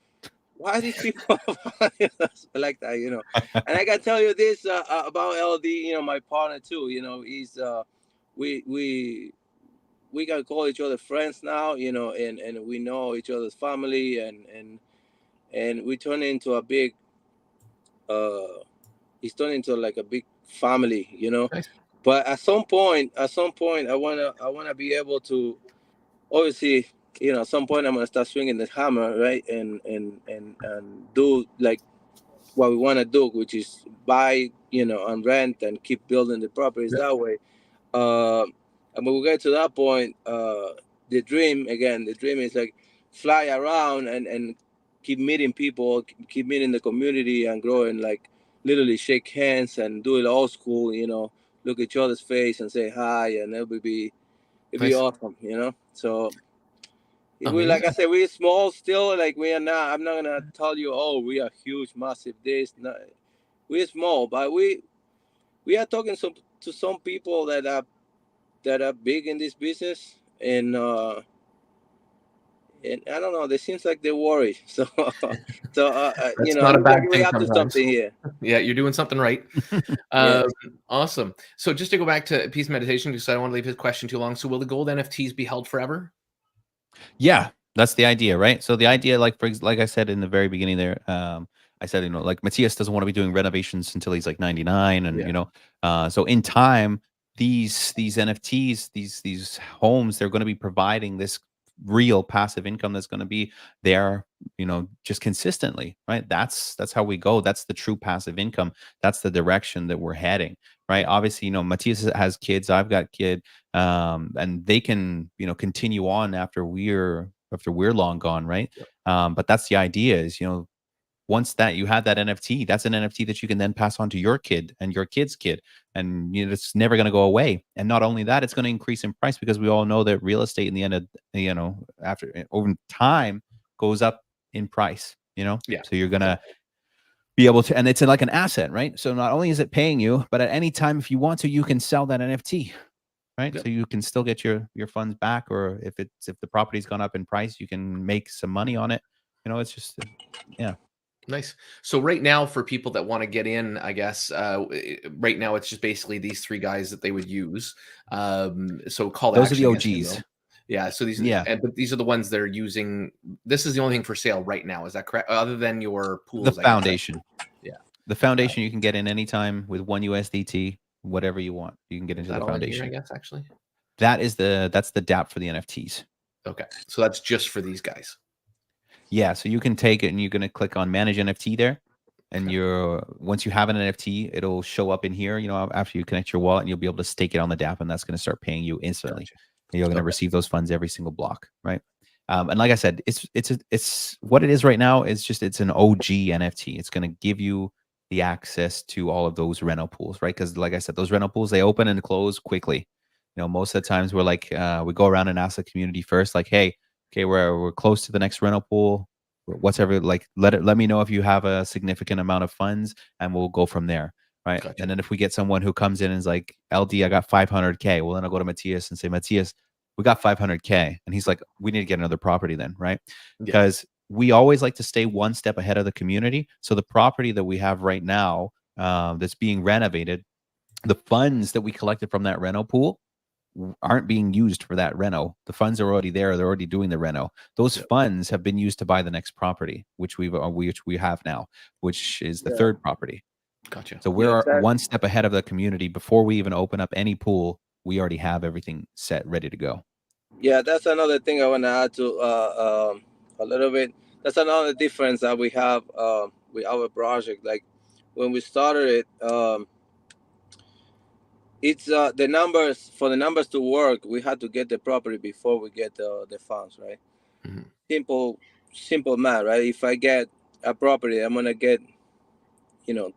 Why are these people following us like that?" You know, and I can tell you this about LD. You know, my partner too. You know, he's we we we can call each other friends now. You know, and we know each other's family, and we turn into a big uh he's turned into like a big family, you know. Nice. But at some point, I wanna be able to, obviously, you know, at some point I'm gonna start swinging the hammer, right, and do like what we want to do, which is buy, you know, and rent and keep building the properties Yeah. that way. Uh, and when we get to that point, the dream is like fly around and keep meeting people, keep meeting the community, and growing, like literally shake hands and do it old school, you know, look each other's face and say hi, and it'd be Nice. awesome, you know. So we, like I Amazing. said, we're small still. Like we are not. I'm not gonna tell you, oh, we are huge, massive. This, no, we're small, but we are talking to some people that are big in this business, and I don't know. They seems like they worry. You That's know, it not a looks like bad we thing up to sometimes. something here. Yeah, you're doing something right. Yes. Awesome. So just to go back to peace meditation, because I don't want to leave his question too long. So will the gold NFTs be held forever? Yeah, that's the idea, right? So the idea, like like I said in the very beginning there, I said, you know, like Matias doesn't want to be doing renovations until he's like 99, and Yeah. you know, so in time, these NFTs, these homes, they're going to be providing this real passive income that's going to be there, you know, just consistently, right? That's how we go. That's the true passive income. That's the direction that we're heading, right? Obviously, you know, Matias has kids, I've got kid, and they can, you know, continue on after we're long gone, right? Yeah. But that's the idea is, you know, once that you have that NFT, that's an NFT that you can then pass on to your kid and your kid's kid, and you know, it's never going to go away. And not only that, it's going to increase in price because we all know that real estate in the end of, you know, after over time goes up in price, you know. Yeah. So you're going to Exactly. be able to, and it's like an asset, right? So not only is it paying you, but at any time if you want to, you can sell that NFT, right? Yeah. So you can still get your funds back, or if the property's gone up in price, you can make some money on it. You know, it's just yeah. Nice. So right now, for people that want to get in, I guess right now it's just basically these three guys that they would use. So call to Those are the action, I guess, you OGs. know. Yeah. So these, Yeah, but these are the ones they're using. This is the only thing for sale right now. Is that correct? Other than your the pools, I guess. foundation. Yeah. The foundation you can get in anytime with 1 USDT, whatever you want. You can get Is into that the all in here? I foundation. guess actually. That's the DApp for the NFTs. Okay. So that's just for these guys. Yeah, so you can take it and you're gonna click on manage NFT there. And Okay. once you have an NFT, it'll show up in here, you know, after you connect your wallet, and you'll be able to stake it on the DApp, and that's going to start paying you instantly. Gotcha. And you're going to Okay. receive those funds every single block, right? And like I said, it's what it is right now. It's an OG NFT. It's going to give you the access to all of those rental pools, right? Because like I said, those rental pools, they open and close quickly. You know, most of the times we're like, we go around and ask the community first, like, hey, okay, we're close to the next rental pool, whatever, like let me know if you have a significant amount of funds, and we'll go from there, right? Gotcha. And then if we get someone who comes in and is like, LD, I got 500K, well, then I'll go to Matias and say, Matias, we got 500K, and he's like, we need to get another property then, right? Yeah. Because we always like to stay one step ahead of the community. So the property that we have right now, that's being renovated, the funds that we collected from that rental pool aren't being used for that reno. The funds are already there. They're already doing the reno. Those Yep. funds have been used to buy the next property, which we have now, which is the Yeah. third property. Gotcha. So Yeah. we're Exactly. one step ahead of the community. Before we even open up any pool, we already have everything set, ready to go. Yeah, that's another thing I want to add to a little bit. That's another difference that we have with our project. Like when we started it, it's the numbers to work. We had to get the property before we get the funds, right? Mhm. Simple, simple math, right? If I get a property, I'm gonna get, you know,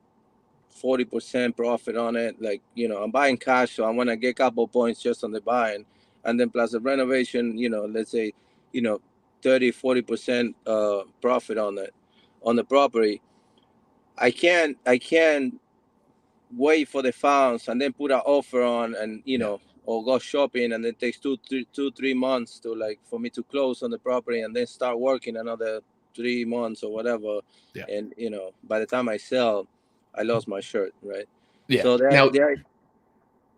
40% profit on it. Like, you know, I'm buying cash, so I'm gonna get a couple points just on the buying, and then plus the renovation, you know, let's say, you know, 30-40% profit on it, on the property. I can't wait for the funds and then put an offer on, and or go shopping, and it takes 3 months to for me to close on the property, and then start working another 3 months or whatever. Yeah. And by the time I sell, I lost my shirt, right? Yeah. So Now, there.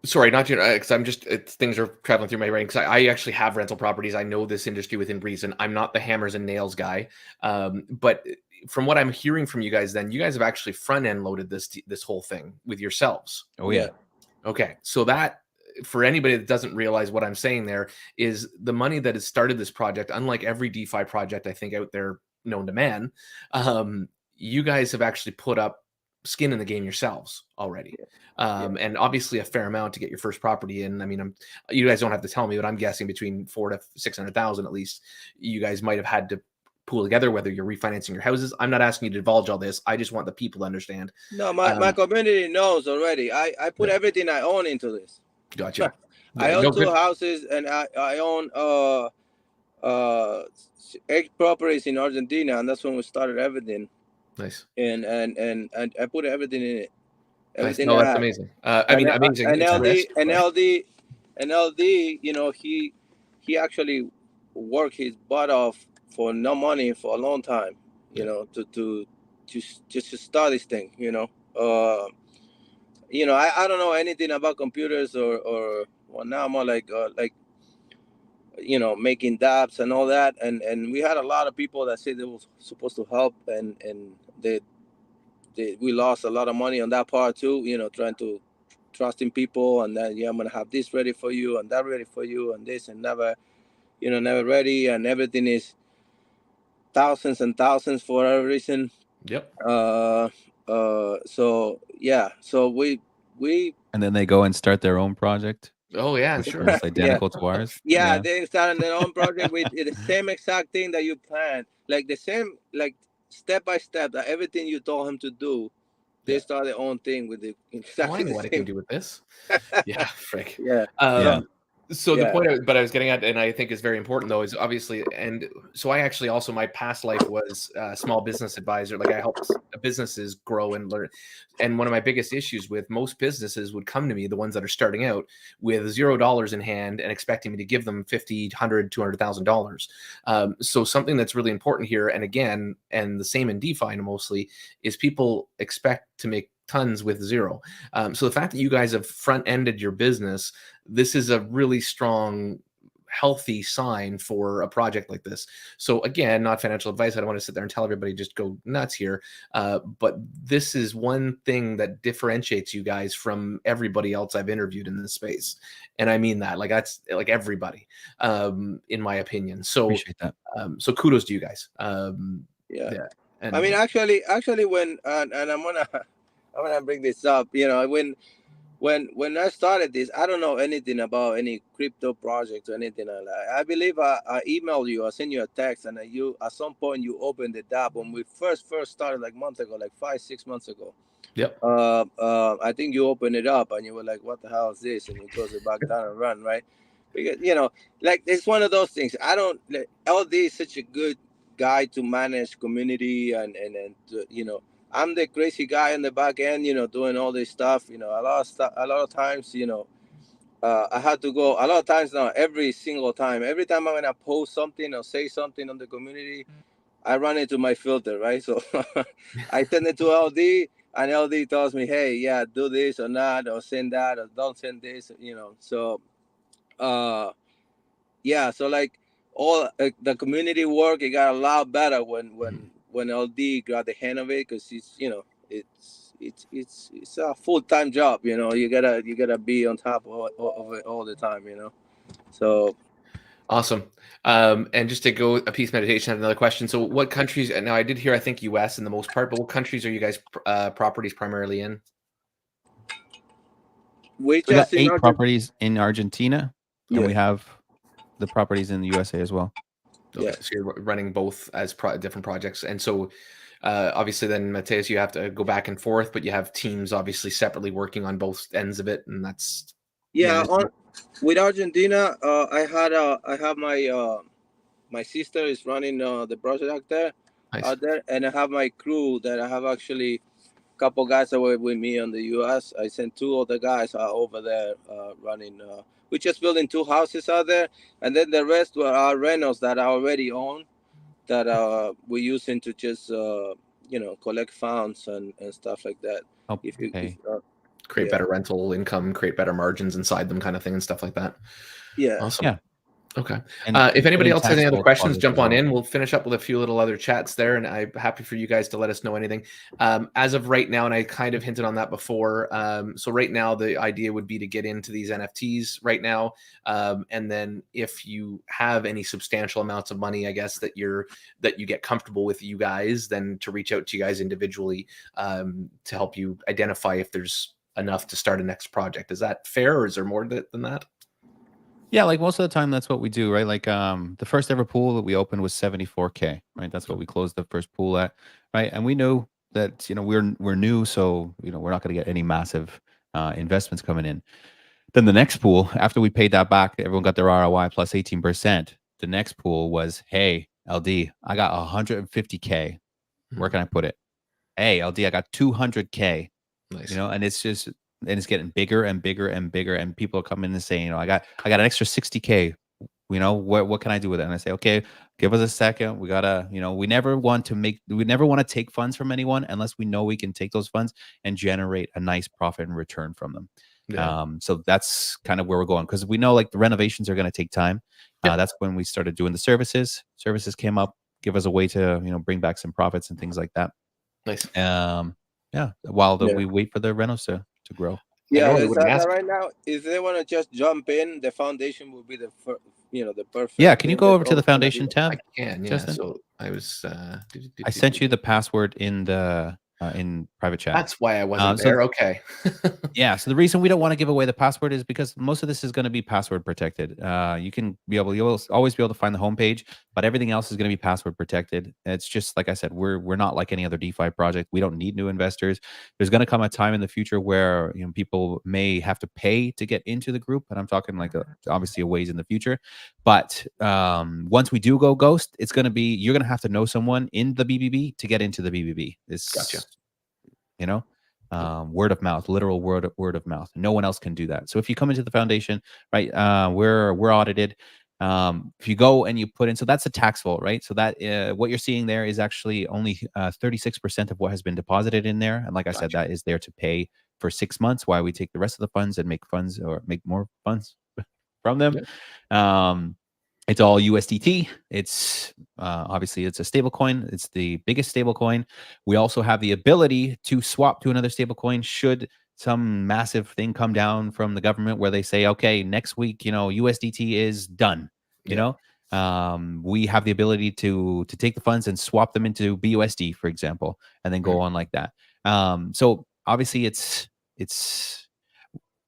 Sorry, not you, because I'm just things are traveling through my brain. Because I actually have rental properties. I know this industry within reason. I'm not the hammers and nails guy, but from what I'm hearing from you guys, then you guys have actually front end loaded this whole thing with yourselves. Oh yeah. Okay, so that, for anybody that doesn't realize what I'm saying, there is the money that has started this project. Unlike every DeFi project I think out there known to man, you guys have actually put up skin in the game yourselves already. And obviously a fair amount to get your first property in. I mean, you guys don't have to tell me, but I'm guessing between 400,000 to 600,000 at least. You guys might have had to pool together, whether you're refinancing your houses. I'm not asking you to divulge all this. I just want the people to understand. No, my community knows already. I put everything I own into this. Gotcha. I own two houses, and I own 8 properties in Argentina, and that's when we started everything. Nice. And I put everything in it. Everything. Nice. No, that's amazing. Amazing. And LD, he actually worked his butt off for no money for a long time, to just to start this thing, I don't know anything about computers or now I'm more making dApps and all that, and we had a lot of people that said they were supposed to help, and we lost a lot of money on that part too, trying to trusting people, and then I'm gonna have this ready for you and that ready for you and this, and never ready, and everything is thousands and thousands for a reason. Yep. So we and then they go and start their own project. Oh yeah, which sure. was identical to ours. Yeah, they started their own project with the same exact thing that you planned, the same, step by step, that everything you told him to do. They started their own thing with the exactly I know what I can do with this. Yeah, frick. So the point I was getting at, and I think is very important though, is obviously, and so I actually also, my past life was a small business advisor. I helped businesses grow and learn. And one of my biggest issues with most businesses would come to me, the ones that are starting out, with $0 in hand and expecting me to give them $50,000, $100,000, $200,000. So something that's really important here, and again, and the same in DeFi mostly, is people expect to make tons with zero. So the fact that you guys have front-ended your business, this is a really strong, healthy sign for a project like this. So again, not financial advice. I don't want to sit there and tell everybody just go nuts here. But this is one thing that differentiates you guys from everybody else I've interviewed in this space. And I mean that, that's everybody, in my opinion. So appreciate that. So kudos to you guys. And And I mean, actually when, and I'm gonna bring this up, when I started this, I don't know anything about any crypto project or anything like that. I believe I emailed you, I sent you a text, and you at some point you opened the dApp when we first started, months ago, 5-6 months ago. Yep. I think you opened it up and you were like, what the hell is this? And you close it back down and run, right? Because it's one of those things. LD is such a good guy to manage community, and I'm the crazy guy in the back end, doing all this stuff. A lot of times, I had to go a lot of times now. Every single time, every time I'm gonna post something or say something on the community, I run into my filter, right? So I send it to LD, and LD tells me, hey, yeah, do this or not, or send that, or don't send this, So, so all the community work, it got a lot better when LD got the hang of it, because it's a full-time job. You gotta be on top of it all the time. So awesome. And just to go a piece meditation, I have another question. So what countries, and now I did hear, I think US in the most part, but what countries are you guys properties primarily in? We got 8 properties in Argentina, and we have the properties in the USA as well. Okay, so you're running both as different projects. And so obviously then, Matias, you have to go back and forth, but you have teams obviously separately working on both ends of it. And that's... with Argentina, I have my sister is running the project out there, and I have my crew that I have actually couple guys that were with me in the U.S. I sent 2 of the guys over there running. We're just building 2 houses out there, and then the rest were our rentals that I already own that we're using to just collect funds and stuff like that. Oh, If you okay. Create Yeah. better rental income, create better margins inside them, kind of thing, and stuff like that. Yeah. Awesome. Yeah. Okay. And If anybody else has any other taxable questions, deposits jump as on well. in. We'll finish up with a few little other chats there, and I'm happy for you guys to let us know anything. As of right now, and I kind of hinted on that before. So right now, the idea would be to get into these NFTs right now, and then if you have any substantial amounts of money, I guess that you get comfortable with you guys, then to reach out to you guys individually to help you identify if there's enough to start a next project. Is that fair, or is there more than that? Yeah, like most of the time, that's what we do, right? Like the first ever pool that we opened was 74K, right? That's what we closed the first pool at, right? And we knew that we're new, so we're not going to get any massive investments coming in. Then the next pool, after we paid that back, everyone got their ROI plus 18%. The next pool was, hey, LD, I got 150K. Where can I put it? Hey, LD, I got 200K. Nice. And it's getting bigger and bigger and bigger, and people are coming and saying, I got an extra 60K. What can I do with it? And I say, okay, give us a second. We gotta, we never want to take funds from anyone unless we know we can take those funds and generate a nice profit and return from them. Yeah. So that's kind of where we're going, because we know like the renovations are going to take time. That's when we started doing the services. Services came up, give us a way to bring back some profits and things like that. Nice. While we wait for the rentals to grow. Yeah, right now, if they want to just jump in, the foundation will be the perfect. Yeah, can you go over to the foundation tab? I can, yeah. Justin? So I was. I sent you the password in the in private chat. That's why I wasn't there. Okay. Yeah. So the reason we don't want to give away the password is because most of this is going to be password protected. You'll always be able to find the homepage, but everything else is going to be password protected. It's just like I said, we're not like any other DeFi project. We don't need new investors. There's going to come a time in the future where people may have to pay to get into the group, and I'm talking like obviously a ways in the future. But once we do go ghost, it's going to be you're going to have to know someone in the BBB to get into the BBB. Gotcha. Word of mouth, literal word of mouth. No one else can do that. So if you come into the foundation, right, we're audited. If you go and you put in, so that's a tax vault, right? So that what you're seeing there is actually only 36% of what has been deposited in there. And like I said, that is there to pay for 6 months while we take the rest of the funds and make funds or make more funds from them. It's all USDT. It's obviously it's a stable coin. It's the biggest stable coin. We also have the ability to swap to another stable coin should some massive thing come down from the government where they say, okay, next week, USDT is done. We have the ability to take the funds and swap them into BUSD, for example, and then go on like that. So obviously it's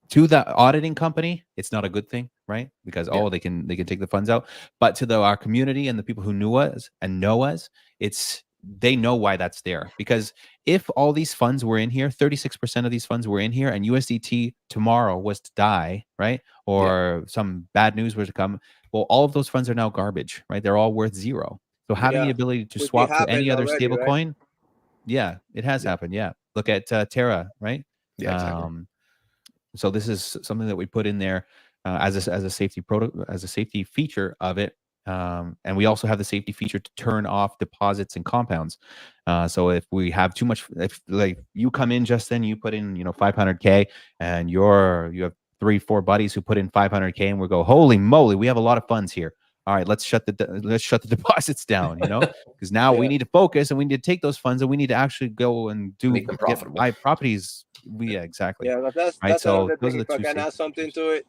to the auditing company, it's not a good thing, right? Because they can take the funds out. But to our community and the people who knew us and know us, they know why that's there. Because if all these funds were in here, 36% of these funds were in here, and USDT tomorrow was to die, right? Or some bad news was to come, well, all of those funds are now garbage, right? They're all worth zero. So having the ability to swap to any other stable coin, it has happened. Yeah, look at Terra, right? Yeah, exactly. So this is something that we put in there as a safety feature of it, and we also have the safety feature to turn off deposits and compounds. So if we have too much, if like you come in, Justin, you put in 500K, and you have 3-4 buddies who put in 500K, and we go, holy moly, we have a lot of funds here. All right, let's shut the deposits down, because now we need to focus and we need to take those funds and we need to actually go and make them profitable. buy properties. Exactly. Yeah, that's so another thing. If I can add something to it,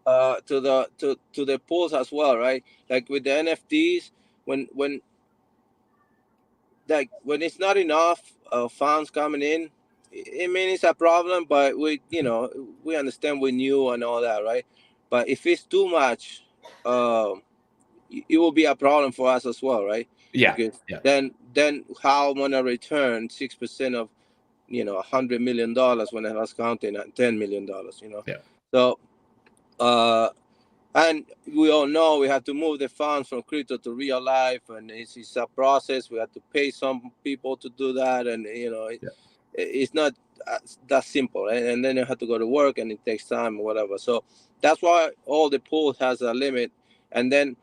to the pools as well, right? Like with the NFTs, when it's not enough funds coming in, I mean it's a problem. But we understand we're new and all that, right? But if it's too much, it will be a problem for us as well, right? Yeah. Because then how am I gonna return 6% of $100 million when I was counting at $10 million? So and we all know we have to move the funds from crypto to real life, and it's a process. We have to pay some people to do that, and it's not that simple, and then you have to go to work, and it takes time or whatever. So that's why all the pools has a limit. And then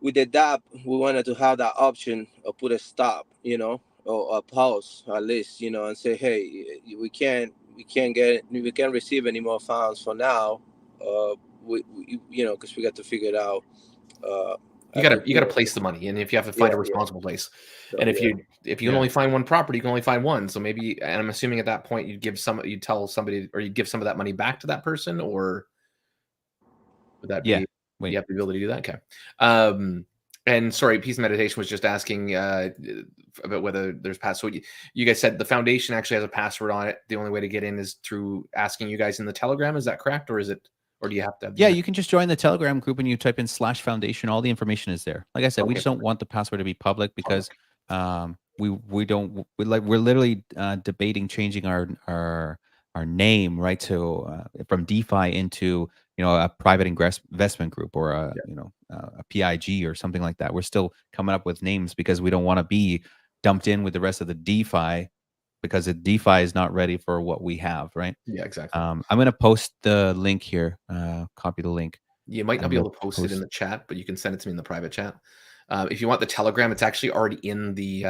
with the DApp, we wanted to have that option of put a stop, or a pause at least, and say, hey, we can't receive any more funds for now. Because we got to figure it out. You gotta place the money, and if you have to find a responsible place, So, and if you can Yeah. only find one property, you can only find one. So maybe, and I'm assuming at that point you'd tell somebody, or you'd give some of that money back to that person, or would that Yeah. be Wait. you have the ability to do that? Okay. And sorry, Peace Meditation was just asking about whether there's password. You guys said the foundation actually has a password on it. The only way to get in is through asking you guys in the Telegram. Is that correct, or do you have to have Yeah, you can just join the Telegram group and you type in /foundation. All the information is there. Like I said, we Okay. just don't want the password to be public because we're literally debating changing our name, right, to from DeFi into a private investment group or a PIG or something like that. We're still coming up with names because we don't want to be dumped in with the rest of the DeFi, because the DeFi is not ready for what we have, right? Yeah, exactly. I'm going to post the link here. Copy the link. You might not be able to post it in the chat, but you can send it to me in the private chat. If you want the Telegram, it's actually already in the.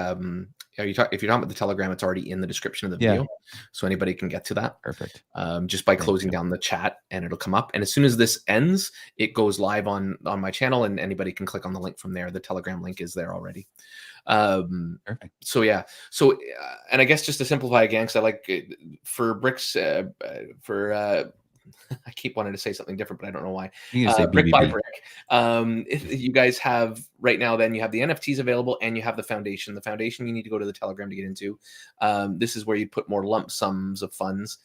If you're talking about the Telegram, it's already in the description of the video, so anybody can get to that. Perfect. Just by closing down the chat, and it'll come up. And as soon as this ends, it goes live on my channel, and anybody can click on the link from there. The Telegram link is there already. Perfect. So yeah. So and I guess just to simplify again, because I like for bricks I keep wanting to say something different, but I don't know why. You can say Brick by BBB. brick. You guys have right now, then you have the NFTs available and you have the foundation. The foundation you need to go to the Telegram to get into. This is where you put more lump sums of funds.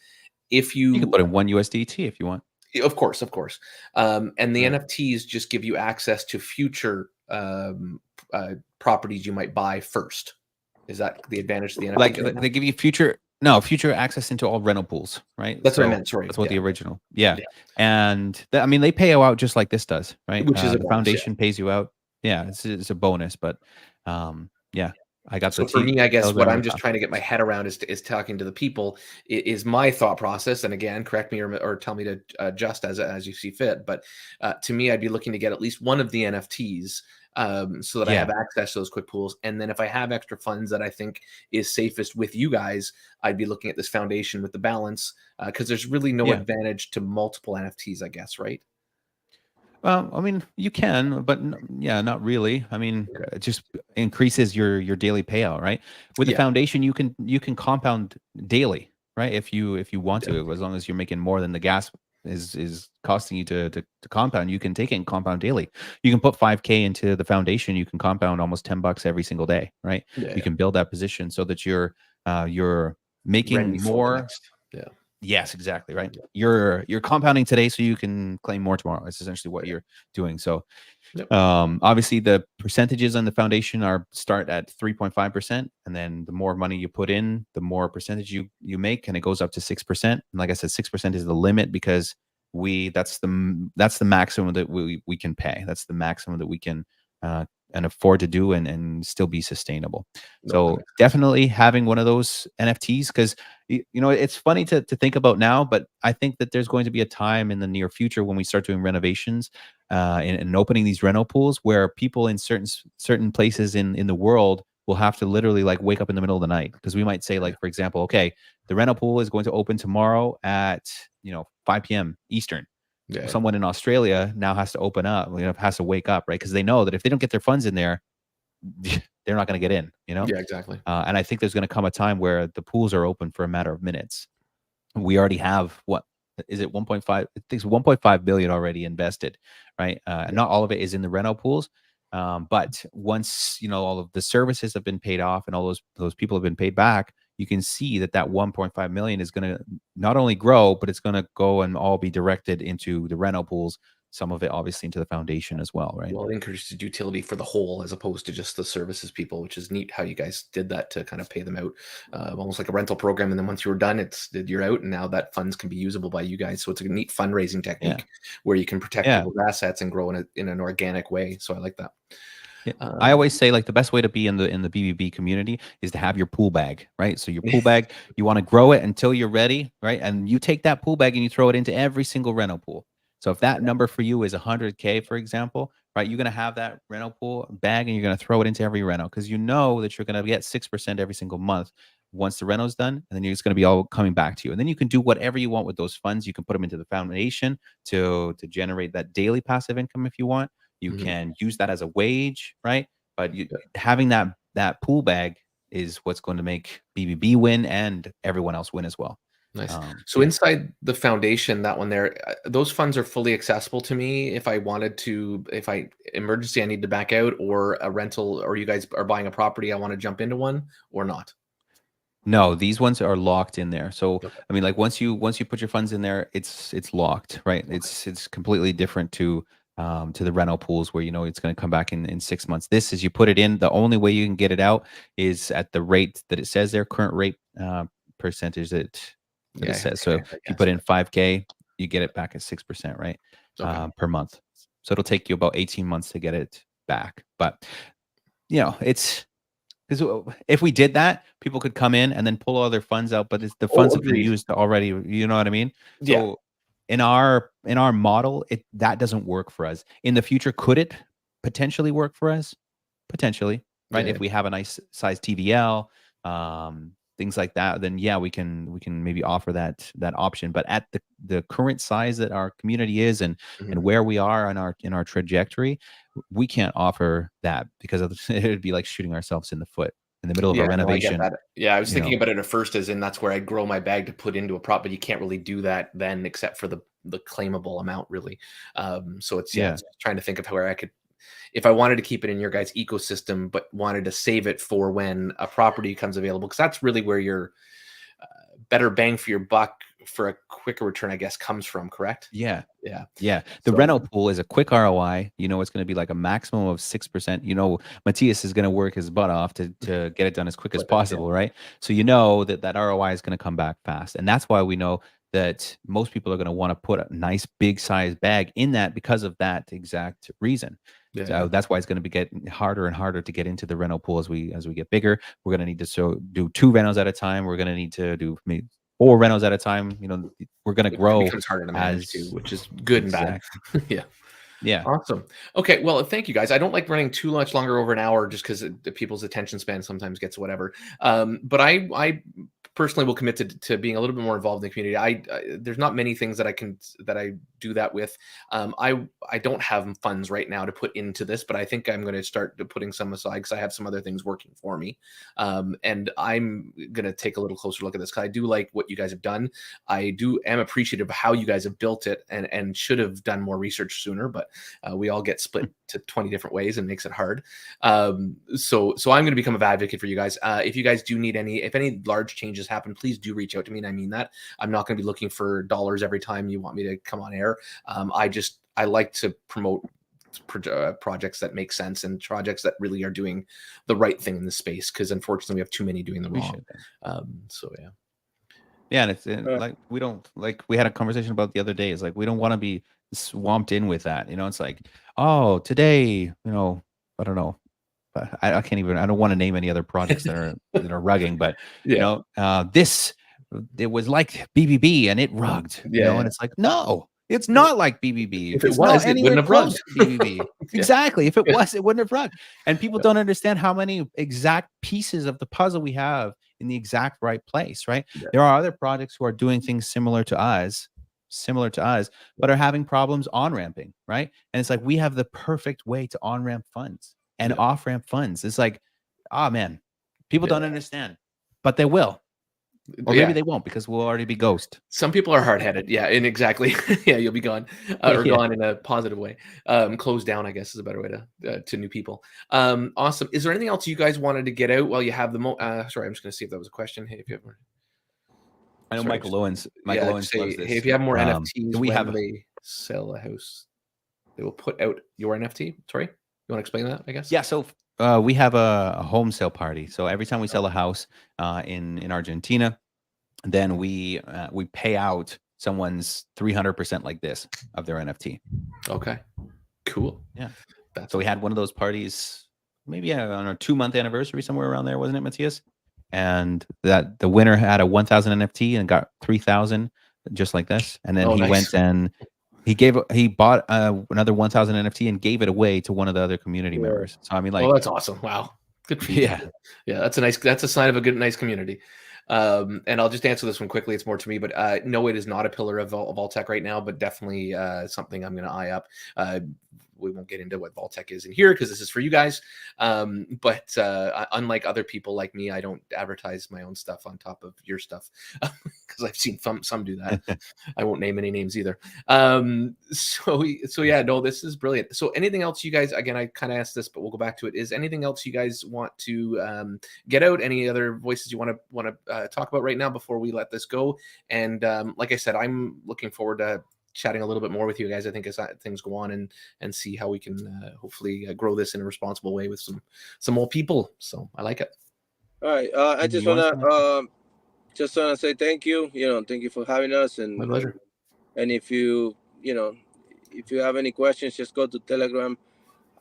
If you can put in one USDT if you want. Of course. And the NFTs just give you access to future properties you might buy first. Is that the advantage of the NFT? Like they give you future access into all rental pools, right? That's what I meant. Sorry. That's what the original. Yeah. And they pay you out just like this does, right? Which is a the bonus, foundation pays you out. Yeah, it's a bonus, but yeah. I got so for me, I guess what I'm just trying to get my head around is talking to the people is my thought process. And again, correct me or tell me to adjust as you see fit. But to me, I'd be looking to get at least one of the NFTs so that I have access to those quick pools. And then if I have extra funds that I think is safest with you guys, I'd be looking at this foundation with the balance because there's really no advantage to multiple NFTs, I guess, right? Well, I mean, you can, but not really. I mean, it just increases your daily payout, right? With the foundation, you can compound daily, right? If you want to, as long as you're making more than the gas is costing you to compound, you can take it and compound daily. You can put 5K into the foundation, you can compound almost $10 every single day, right? You can build that position so that you're making more. Yes, exactly. Right. You're compounding today so you can claim more tomorrow. It's essentially what you're doing. So obviously the percentages on the foundation start at 3.5%. And then the more money you put in, the more percentage you make, and it goes up to 6%. And like I said, 6% is the limit because that's the maximum that we can pay. That's the maximum that we can and afford to do and still be sustainable. So definitely having one of those NFTs, because it's funny to think about now, but I think that there's going to be a time in the near future when we start doing renovations and opening these rental pools where people in certain places in the world will have to literally like wake up in the middle of the night, because we might say, like, for example, okay, the rental pool is going to open tomorrow at 5 p.m. Eastern. Someone in Australia now has to open up, has to wake up, right? Because they know that if they don't get their funds in there, they're not going to get in, Yeah, exactly. And I think there's going to come a time where the pools are open for a matter of minutes. We already have, what is it, 1.5? I think it's 1.5 billion already invested, right? Not all of it is in the rental pools, but once all of the services have been paid off and all those people have been paid back, you can see that 1.5 million is going to not only grow, but it's going to go and all be directed into the rental pools. Some of it obviously into the foundation as well, right? Well, it increases utility for the whole as opposed to just the services people, which is neat how you guys did that to kind of pay them out, almost like a rental program. And then once you were done, you're out, and now that funds can be usable by you guys. So it's a neat fundraising technique where you can protect people's assets and grow in an organic way. So I like that. Yeah. I always say like the best way to be in the BBB community is to have your pool bag, right? So your pool bag, you want to grow it until you're ready, right? And you take that pool bag and you throw it into every single rental pool. So if that number for you is 100K, for example, right, you're going to have that rental pool bag and you're going to throw it into every rental because you know that you're going to get 6% every single month once the rental's done, and then it's going to be all coming back to you. And then you can do whatever you want with those funds. You can put them into the foundation to generate that daily passive income if you want. You can use that as a wage, right? But having that pool bag is what's going to make BBB win and everyone else win as well. Nice. So inside the foundation, that one there, those funds are fully accessible to me if I wanted to, if I emergency, I need to back out, or a rental, or you guys are buying a property, I want to jump into one, or not. No, these ones are locked in there. So I mean, like once you put your funds in there, it's locked, right? Okay. It's completely different to the rental pools where you know it's going to come back in 6 months. This is you put it in. The only way you can get it out is at the rate that it says there, current rate percentage that it says. So if you put in 5K, you get it back at 6%, right? Per month. So it'll take you about 18 months to get it back. But you know, it's because if we did that, people could come in and then pull all their funds out, but the funds have been used already. You know what I mean? So in our model, that doesn't work for us. In the future, could it potentially work for us? Potentially, right? If we have a nice size TVL, things like that, then yeah, we can maybe offer that option. But at the current size that our community is and where we are in our trajectory, we can't offer that because it would be like shooting ourselves in the foot in the middle of a renovation. No, I get that. Yeah, I was thinking about it at first as in that's where I'd grow my bag to put into a prop, but you can't really do that then except for the claimable amount, really. So it's it's trying to think of where I could, if I wanted to keep it in your guys' ecosystem, but wanted to save it for when a property comes available, because that's really where your better bang for your buck for a quicker return, I guess, comes from, correct? Yeah. The rental pool is a quick ROI. You know, it's going to be like a maximum of 6%. You know, Matias is going to work his butt off to get it done as quick as possible, right? So you know that ROI is going to come back fast. And that's why we know that most people are going to want to put a nice big size bag in that because of that exact reason. So that's why it's going to be getting harder and harder to get into the rental pool as we get bigger. We're going to need to do 2 rentals at a time. We're going to need to do maybe 4 rentals at a time. You know, we're going to grow. It becomes harder to manage too, which is good and bad. Yeah. Awesome. Okay. Well, thank you guys. I don't like running too much longer over an hour just because people's attention span sometimes gets whatever. But I personally will commit to being a little bit more involved in the community. I there's not many things that I do that with. I don't have funds right now to put into this, but I think I'm going to start putting some aside because I have some other things working for me. And I'm going to take a little closer look at this because I do like what you guys have done. I am appreciative of how you guys have built it and should have done more research sooner, but we all get split to 20 different ways and makes it hard. So I'm going to become an advocate for you guys. If you guys do need if any large changes happen, please do reach out to me. And I mean that. I'm not going to be looking for dollars every time you want me to come on air. I like to promote projects that make sense and projects that really are doing the right thing in the space, because unfortunately we have too many doing the wrong. And it's like we had a conversation about the other day. It's like we don't want to be swamped in with that. You know, it's like, oh, today, you know, I don't know. I can't even. I don't want to name any other projects that are rugging, but you know, it was like BBB and it rugged. You know, and it's like, no, it's not like BBB. If it was, it wouldn't have rugged. BBB. Exactly. If it was, it wouldn't have rugged. And people don't understand how many exact pieces of the puzzle we have in the exact right place. Right. There are other projects who are doing things similar to us, but are having problems on ramping. Right. And it's like we have the perfect way to on ramp funds and off ramp funds. It's like, oh man, people don't understand, but they will. Or maybe they won't because we'll already be ghost. Some people are hard-headed. Yeah, and exactly. You'll be gone or gone in a positive way. Closed down, I guess, is a better way to new people. Awesome. Is there anything else you guys wanted to get out while you have the sorry, I'm just going to see if that was a question. Hey, if you have more. I know Michael Owens loves this. Hey, if you have more NFTs, they sell a house, they will put out your NFT. Sorry, you want to explain that, I guess? Yeah, so we have a home sale party. So every time we sell a house in Argentina, then we pay out someone's 300% like this of their NFT. Okay, cool. Yeah. So we had one of those parties maybe on a 2-month anniversary, somewhere around there, wasn't it, Matias? And that the winner had a 1,000 NFT and got 3,000 just like this. And then Oh, he nice. went and he bought another 1,000 NFT and gave it away to one of the other community members. So I mean, like, Oh, that's awesome. Wow. Good for you. yeah, Yeah, that's a sign of a nice community. And I'll just answer this one quickly. It's more to me, but no, it is not a pillar of Vault-Tec right now, but definitely something I'm going to eye up. We won't get into what Vault-Tec is in here because this is for you guys. But unlike other people like me, I don't advertise my own stuff on top of your stuff because I've seen some do that. I won't name any names either. So yeah, no, this is brilliant. So anything else you guys, again, I kind of asked this, but we'll go back to it. Is anything else you guys want to get out? Any other voices you want to talk about right now before we let this go? And like I said, I'm looking forward to chatting a little bit more with you guys, I think, as things go on and see how we can hopefully grow this in a responsible way with some more people. So I like it. All right. I just want to say thank you. Thank you for having us. And my pleasure. And if you have any questions, just go to Telegram.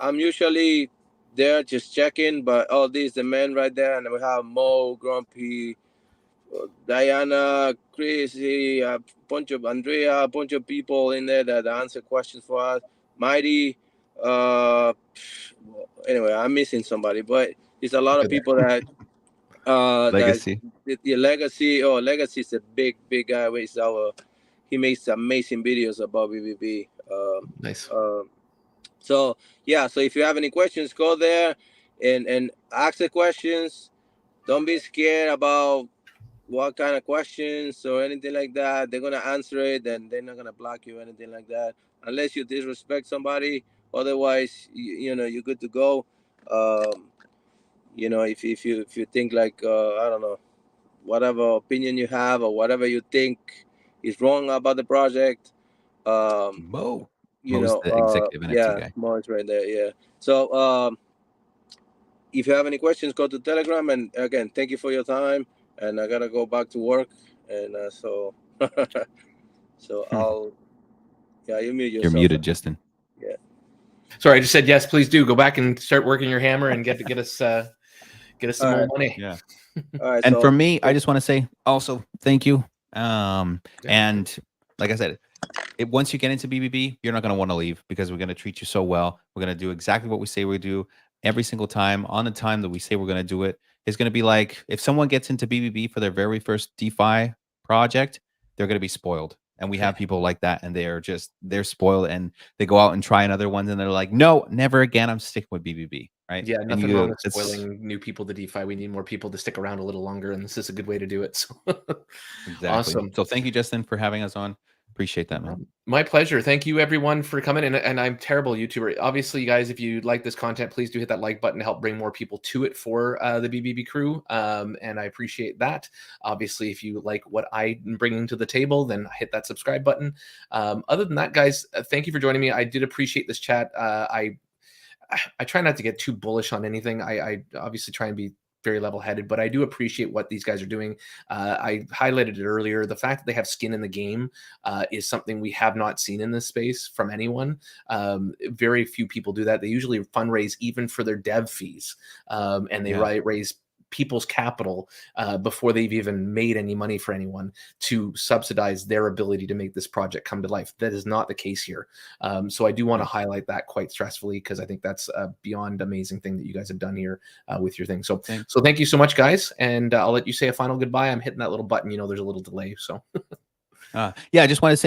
I'm usually there just checking, but this the man right there, and we have Mo, Grumpy, Diana, Chrissy, a bunch of Andrea, a bunch of people in there that answer questions for us. Mighty. Anyway, I'm missing somebody, but there's a lot of people that Legacy. The Legacy. Oh, Legacy is a big guy. He makes amazing videos about BBB. Nice. So yeah, so if you have any questions, go there and ask the questions. Don't be scared about what kind of questions or anything like that. They're gonna answer it, and they're not gonna block you or anything like that, unless you disrespect somebody. Otherwise, you're good to go. If you think like I don't know, whatever opinion you have or whatever you think is wrong about the project. Mo. Mo's the executive NFT guy. Mo is right there. Yeah. So if you have any questions, go to Telegram. And again, thank you for your time. And I gotta go back to work. And so I'll. Yeah, you mute yourself. You're muted, Justin. Yeah. Sorry, I just said yes. Please do go back and start working your hammer and get us some more money. Yeah. All right. And for me, I just want to say also thank you. And like I said, once you get into BBB, you're not going to want to leave because we're going to treat you so well. We're going to do exactly what we say we do every single time on the time that we say we're going to do it. It's going to be like if someone gets into BBB for their very first DeFi project, they're going to be spoiled. And we have people like that, and they're spoiled, and they go out and try another ones, and they're like, no, never again. I'm sticking with BBB, right? Yeah, nothing wrong with spoiling new people to DeFi. We need more people to stick around a little longer, and this is a good way to do it. So exactly. Awesome. So thank you, Justin, for having us on. Appreciate that, man. My pleasure. Thank you, everyone, for coming. And I'm terrible YouTuber. Obviously, you guys, if you like this content, please do hit that like button to help bring more people to it for the BBB crew. And I appreciate that. Obviously, if you like what I'm bringing to the table, then hit that subscribe button. Other than that, guys, thank you for joining me. I did appreciate this chat. I try not to get too bullish on anything. I obviously try and be very level-headed, but I do appreciate what these guys are doing. I highlighted it earlier. The fact that they have skin in the game is something we have not seen in this space from anyone. Very few people do that. They usually fundraise even for their dev fees, and they raise people's capital before they've even made any money for anyone to subsidize their ability to make this project come to life. That is not the case here. So I do want to highlight that quite stressfully because I think that's a beyond amazing thing that you guys have done here with your thing. So thank you so much, guys. And I'll let you say a final goodbye. I'm hitting that little button. There's a little delay. So yeah, I just want to say